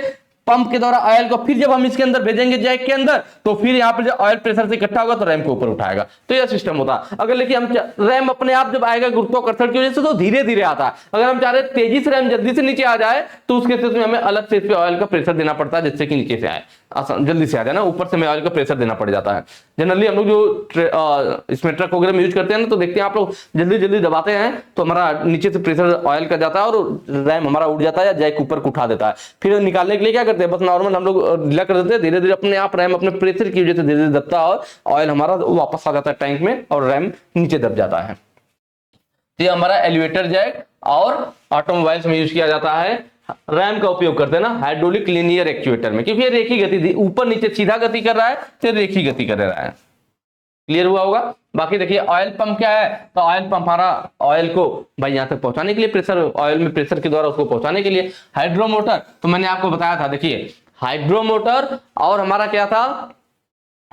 पंप के द्वारा ऑयल को फिर जब हम इसके अंदर भेजेंगे जैक के अंदर, तो फिर यहाँ पे जब ऑयल प्रेशर से इकट्ठा होगा तो रैम को ऊपर उठाएगा। तो यह सिस्टम होता है। अगर लेकिन हम रैम अपने आप जब आएगा गुरुत्वाकर्षण की वजह से तो धीरे धीरे आता है। अगर हम चाह रहे तेजी से रैम जल्दी से नीचे आ जाए तो उसके केस में हमें अलग से इस पे ऑयल का प्रेशर देना पड़ता है, जिससे कि नीचे से आए, जल्दी से आ जाए ना। ऊपर से हमें ऑयल का प्रेशर देना पड़ जाता है। जनरली हम लोग जो इसमें ट्रक वगैरह में यूज करते हैं ना, तो देखते हैं आप लोग जल्दी जल्दी दबाते हैं तो हमारा नीचे से प्रेशर ऑयल का जाता है और रैम हमारा उड़ जाता है या जैक ऊपर को उठा देता है। फिर निकालने के लिए क्या करते हैं, बस नॉर्मल हम लोग ढीला कर देते हैं, धीरे धीरे अपने आप रैम अपने प्रेशर की वजह से धीरे धीरे दबता है और ऑयल हमारा वापस आ जाता है टैंक में और रैम नीचे दब जाता है। तो ये हमारा एलिवेटर जैक और ऑटोमोबाइल्स में यूज किया जाता है। रैम का उपयोग करते हैं ना हाइड्रोलिक लीनियर एक्चुएटर में, क्योंकि ये रेखीय गति, ऊपर नीचे सीधा गति कर रहा है तो रेखीय गति कर रहा है। क्लियर हुआ होगा। बाकी देखिए ऑयल पंप क्या है, तो ऑयल पंप हमारा ऑयल को भाई यहां तक पहुंचाने के लिए, प्रेशर ऑयल में प्रेशर के द्वारा उसको पहुंचाने के लिए। हाइड्रो मोटर तो मैंने आपको बताया था, देखिए हाइड्रो मोटर और हमारा क्या था,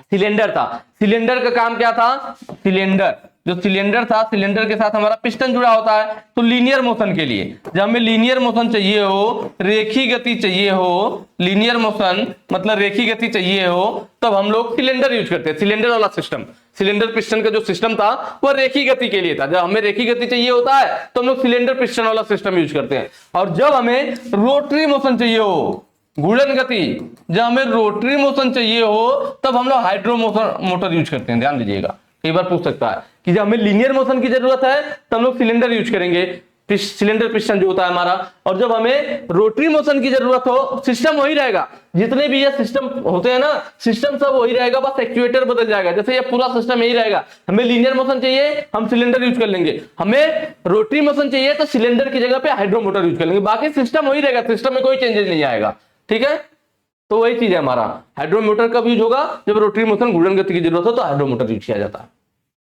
सिलेंडर था। सिलेंडर का काम क्या था, सिलेंडर जो सिलेंडर था, सिलेंडर के साथ हमारा पिस्टन जुड़ा होता है। तो लीनियर मोशन के लिए, जब हमें लीनियर मोशन चाहिए हो, रेखीय गति चाहिए हो, लीनियर मोशन मतलब रेखीय गति चाहिए हो, तब हम लोग सिलेंडर यूज करते हैं। सिलेंडर वाला सिस्टम, सिलेंडर पिस्टन का जो सिस्टम था वो रेखीय गति के लिए था। जब हमें रेखीय गति चाहिए होता है तो हम लोग सिलेंडर पिस्टन वाला सिस्टम यूज करते हैं। और जब हमें रोटरी मोशन चाहिए हो, घूर्णन गति, जब हमें रोटरी मोशन चाहिए हो, तब हम लोग हाइड्रो मोटर यूज करते हैं। ध्यान दीजिएगा, कई बार पूछ सकता है कि जब हमें लीनियर मोशन की जरूरत है तो हम लोग सिलेंडर यूज करेंगे, सिलेंडर पिस्टन जो होता है हमारा। और जब हमें रोटरी मोशन की जरूरत हो, सिस्टम वही रहेगा, जितने भी ये सिस्टम होते हैं ना, सिस्टम सब वही रहेगा, बस एक्चुएटर बदल जाएगा। जैसे ये पूरा सिस्टम यही रहेगा, हमें लीनियर मोशन चाहिए हम सिलेंडर यूज कर लेंगे, हमें रोटरी मोशन चाहिए तो सिलेंडर की जगह पे हाइड्रोमोटर यूज कर लेंगे, बाकी सिस्टम वही रहेगा, सिस्टम में कोई चेंजेस नहीं आएगा। ठीक है, तो वही चीज है हमारा। हाइड्रोमोटर कब यूज होगा, जब रोटरी मोशन घूर्णन गति की जरूरत हो तो हाइड्रोमोटर यूज किया जाता है।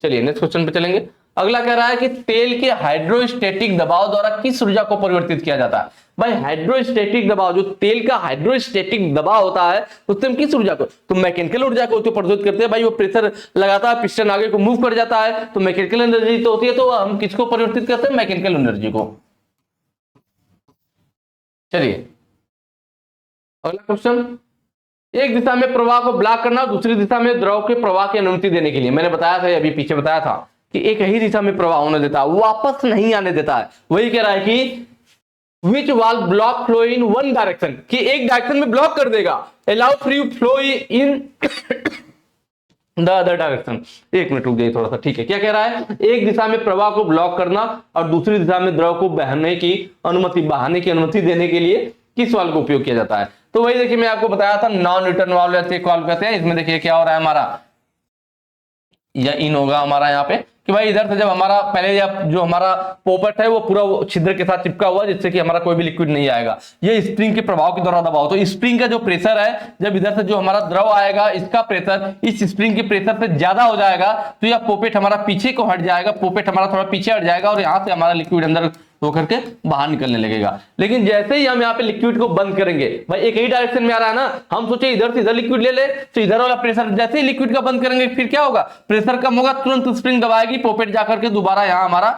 चलिए नेक्स्ट क्वेश्चन पे चलेंगे। अगला कह रहा है कि तेल के हाइड्रोस्टेटिक दबाव द्वारा किस ऊर्जा को परिवर्तित किया जाता है। भाई हाइड्रोस्टेटिक दबाव, जो तेल का हाइड्रोस्टेटिक दबाव होता है उससे हम किस ऊर्जा को, तो मैकेनिकल ऊर्जा को तो परिवर्तित करते हैं। भाई वो प्रेशर लगाता है, पिस्टन आगे को मूव कर जाता है, तो मैकेनिकल एनर्जी तो होती है, तो हम किसको परिवर्तित करते हैं, मैकेनिकल एनर्जी को। चलिए अगला क्वेश्चन, एक दिशा में प्रवाह को ब्लॉक करना, दूसरी दिशा में द्रव के प्रवाह की अनुमति देने के लिए। मैंने बताया था, अभी पीछे बताया था कि एक ही दिशा में प्रवाह होने देता है, वापस नहीं आने देता है। वही कह रहा है कि which valve block flow in one direction, कि एक डायरेक्शन में ब्लॉक कर देगा, allow free flow in the other direction. एक मिनट रुक जाइए थोड़ा सा, ठीक है। क्या कह रहा है, एक दिशा में प्रवाह को ब्लॉक करना और दूसरी दिशा में द्रव को बहाने की अनुमति देने के लिए किस वाल्व का उपयोग किया जाता है। तो वही देखिए, मैं आपको बताया था नॉन रिटर्न वाल्व या चेक वाल्व कहते हैं। इसमें देखिए क्या हो रहा है हमारा, या इन होगा हमारा यहाँ पे कि भाई इधर से जब हमारा पहले जो हमारा पोपट है वो पूरा छिद्र के साथ चिपका हुआ है, जिससे कि हमारा कोई भी लिक्विड नहीं आएगा। ये स्प्रिंग के प्रभाव के द्वारा दबाव, तो स्प्रिंग का जो प्रेशर है, जब इधर से जो हमारा द्रव आएगा इसका प्रेशर इस स्प्रिंग के प्रेशर से ज्यादा हो जाएगा, तो यह पोपेट हमारा पीछे को हट जाएगा, पोपेट हमारा थोड़ा पीछे हट जाएगा और यहाँ से हमारा लिक्विड अंदर होकर के बाहर निकलने लगेगा। लेकिन जैसे ही हम यहाँ पे लिक्विड को बंद करेंगे, भाई एक ही डायरेक्शन में आ रहा है ना, हम सोचे इधर से इधर लिक्विड ले ले, तो इधर वाला प्रेशर, जैसे ही लिक्विड का बंद करेंगे फिर क्या होगा, प्रेशर कम होगा, तुरंत स्प्रिंग दबाएगी, पोपेट जाकर के दोबारा यहाँ हमारा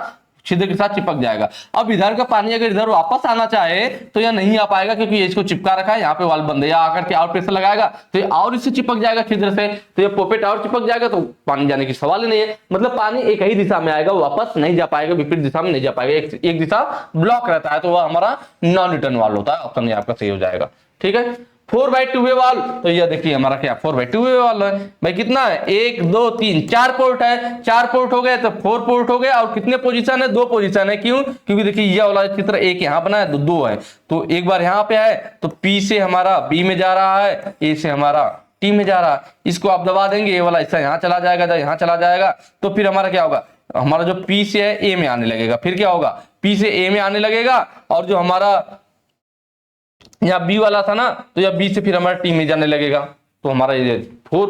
छिद्र के साथ चिपक जाएगा। अब इधर का पानी अगर इधर वापस आना चाहे तो यह नहीं आ पाएगा, क्योंकि ये इसको चिपका रखा है, यहाँ पे वाल्व बंद है। या आकर के और प्रेशर लगाएगा तो ये और इससे चिपक जाएगा छिद्र से, तो ये पोपेट और चिपक जाएगा, तो पानी जाने की सवाल ही नहीं है। मतलब पानी एक ही दिशा में आएगा, वापस नहीं जा पाएगा, विपरीत दिशा में नहीं जा पाएगा, एक दिशा ब्लॉक रहता है, तो वह हमारा नॉन रिटर्न वाल्व होता है। ऑप्शन आपका सही हो जाएगा। ठीक है, 4x2 वे वाल्व, तो ये देखिए हमारा क्या 4x2 वे वाल्व है। भाई कितना है, 1 2 3 4 पोर्ट है, 4 पोर्ट हो गए तो 4 पोर्ट हो गए। और कितने पोजीशन है, 2 पोजीशन है। क्यों, क्योंकि देखिए ये वाला चित्र एक यहाँ बना है, 2 है, तो एक बार यहाँ पे है तो P से हमारा B में जा रहा है, A से हमारा T में जा रहा है। इसको आप दबा देंगे, ये वाला हिस्सा यहाँ चला जाएगा, यहाँ चला जाएगा, तो फिर हमारा क्या होगा, हमारा जो P से है A में आने लगेगा। फिर क्या होगा, P से A में आने लगेगा, और जो हमारा यहाँ बी वाला था ना, तो यह बी से फिर हमारा टी में जाने लगेगा। तो हमारा ये 4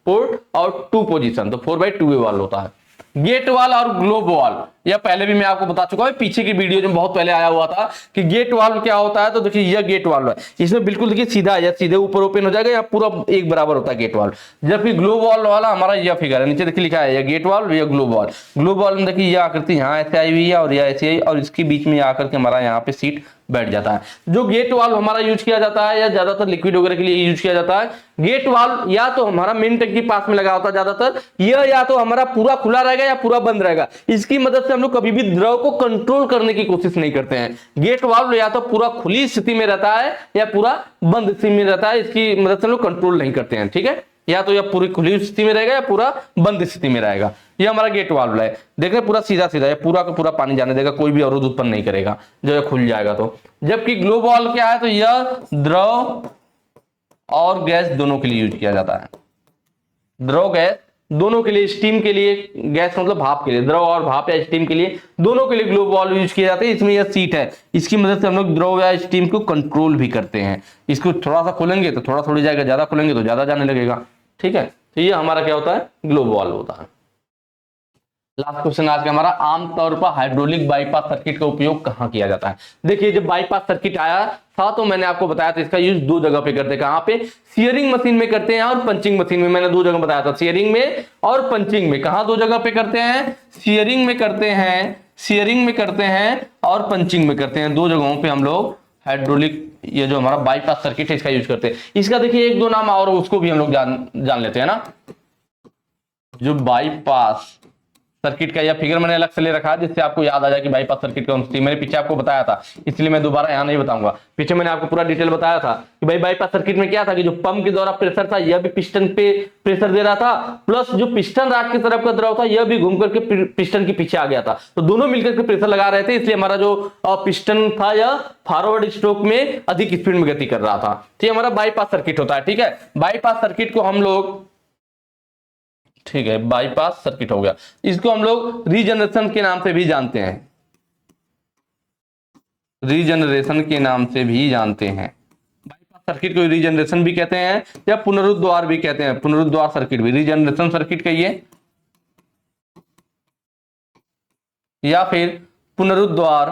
पोर्ट और 2 पोजीशन, तो 4x2 वे वाल्व होता है। गेट वाल्व और ग्लोब वाल्व, यह पहले भी मैं आपको बता चुका हूं, पीछे की वीडियो में बहुत पहले आया हुआ था कि गेट वाल्व क्या होता है। तो देखिए यह गेट वाल्व है, इसमें बिल्कुल देखिए सीधा है, सीधे ऊपर ओपन हो जाएगा, या पूरा एक बराबर होता है गेट वाल्व। जबकि ग्लोब वाल्व वाला हमारा यह फिगर है, नीचे देखिए लिखा है, यह गेट वाल्व, यह ग्लोब वाल्व। ग्लोब वाल्व में देखिए यह आकृति यहाँ ऐसे आई हुई है और यह ऐसी आई, और इसके बीच में आकर के हमारा यहाँ पे सीट बैठ जाता है। जो गेट वाल्व हमारा यूज किया जाता है, या ज्यादातर लिक्विड वगैरह के लिए यूज किया जाता है, गेट वाल्व या तो हमारा मेन टैंक के पास में लगा होता है ज्यादातर, यह या तो हमारा पूरा खुला रहेगा या पूरा बंद रहेगा। इसकी मदद से हम लोग कभी भी द्रव को कंट्रोल करने की कोशिश नहीं करते हैं। गेट वाल्व या तो पूरा खुली स्थिति में रहता है या पूरा बंद स्थिति में रहता है, इसकी मदद से हम लोग कंट्रोल नहीं करते हैं। ठीक है, या तो यह पूरी खुली स्थिति में रहेगा या पूरा बंद स्थिति में रहेगा। यह हमारा गेट वाल्व है, देख रहे पूरा सीधा सीधा, ये पूरा का पूरा पानी जाने देगा, कोई भी अवरोध उत्पन्न नहीं करेगा जब यह खुल जाएगा तो। जबकि ग्लोब वाल्व क्या है, तो यह द्रव और गैस दोनों के लिए यूज किया जाता है। द्रव गैस दोनों के लिए, स्टीम के लिए, गैस मतलब भाप के लिए, द्रव और भाप या स्टीम के लिए, दोनों के लिए ग्लोब वाल्व यूज किए जाते हैं। इसमें यह सीट है, इसकी मदद से हम लोग द्रव या स्टीम को कंट्रोल भी करते हैं। इसको थोड़ा सा खोलेंगे तो थोड़ा थोड़ी जाएगा, ज्यादा खोलेंगे तो ज्यादा जाने लगेगा। ठीक है, तो ये हमारा क्या होता है, ग्लोब वाल्व होता है। लास्ट क्वेश्चन आज का हमारा, आमतौर पर हाइड्रोलिक बाईपास सर्किट का उपयोग कहाँ किया जाता है। देखिए जब बाईपास सर्किट आया था तो मैंने आपको बताया था इसका यूज 2 जगह पे करते हैं। कहाँ पे, सीयरिंग मशीन में करते हैं और पंचिंग मशीन में। मैंने 2 जगह बताया था, सीयरिंग में और पंचिंग में। कहाँ 2 जगह पे करते हैं, सीयरिंग में करते हैं, सीयरिंग में करते हैं और पंचिंग में करते हैं। 2 जगहों पे हम लोग हाइड्रोलिक, ये जो हमारा बाईपास सर्किट है इसका यूज करते हैं। इसका देखिए 1-2 नाम और उसको भी हम लोग जान लेते हैं ना। जो बाईपास सर्किट का यह फिगर मैंने अलग से ले रखा है जिससे आपको याद आ जाए कि बाईपास सर्किट कौन सी थी। मैंने पीछे आपको बताया था, इसलिए मैं दोबारा यहाँ नहीं बताऊंगा। पीछे मैंने आपको पूरा डिटेल बताया था कि भाई बाईपास सर्किट में क्या था कि जो पंप के द्वारा प्रेशर था यह भी पिस्टन पे प्रेशर दे रहा था, प्लस जो पिस्टन राड की तरफ का द्रव था यह भी घूम करके पिस्टन के पीछे आ गया था। तो दोनों मिलकर के प्रेशर लगा रहे थे, इसलिए हमारा जो पिस्टन था यह फॉरवर्ड स्ट्रोक में अधिक स्पीड में गति कर रहा था। तो ये हमारा बाईपास सर्किट होता है। ठीक है, बाईपास सर्किट को हम लोग, ठीक है, बाईपास सर्किट हो गया। इसको हम लोग रीजनरेशन के नाम से भी जानते हैं, रीजनरेशन के नाम से भी जानते हैं। बाईपास सर्किट को रीजनरेशन भी कहते हैं या पुनरुद्वार भी कहते हैं, पुनरुद्वार सर्किट भी, रीजनरेशन सर्किट कहिए या फिर पुनरुद्वार,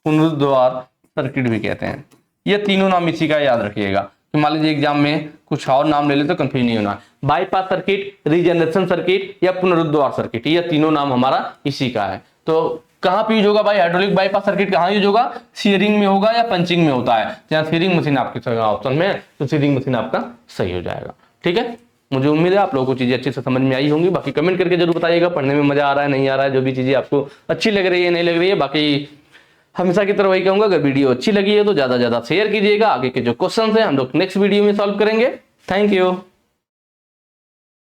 पुनरुद्वार सर्किट भी कहते हैं। ये तीनों नाम इसी का याद रखिएगा कि मान लीजिए एग्जाम में कुछ और नाम ले ले तो कंफ्यूज नहीं होना। बाईपास सर्किट, रीजनरेशन सर्किट या पुनरुद्वार सर्किट, ये तीनों नाम हमारा इसी का है। तो कहां पे यूज होगा भाई हाइड्रोलिक बाईपास सर्किट, कहां यूज होगा? सीयरिंग में होगा या पंचिंग में होता है। जहां सीयरिंग मशीन आपके ऑप्शन में है तो सीयरिंग मशीन आपका सही हो जाएगा। ठीक है, मुझे उम्मीद है आप लोगों को चीजें अच्छे से समझ में आई होंगी। बाकी कमेंट करके जरूर बताइएगा पढ़ने में मजा आ रहा है नहीं आ रहा है, जो भी चीजें आपको अच्छी लग रही है नहीं लग रही है। बाकी हमेशा की तरह वही कहूंगा, अगर वीडियो अच्छी लगी है तो ज्यादा से ज्यादा शेयर कीजिएगा। आगे के जो क्वेश्चन है हम लोग नेक्स्ट वीडियो में सॉल्व करेंगे। Thank you.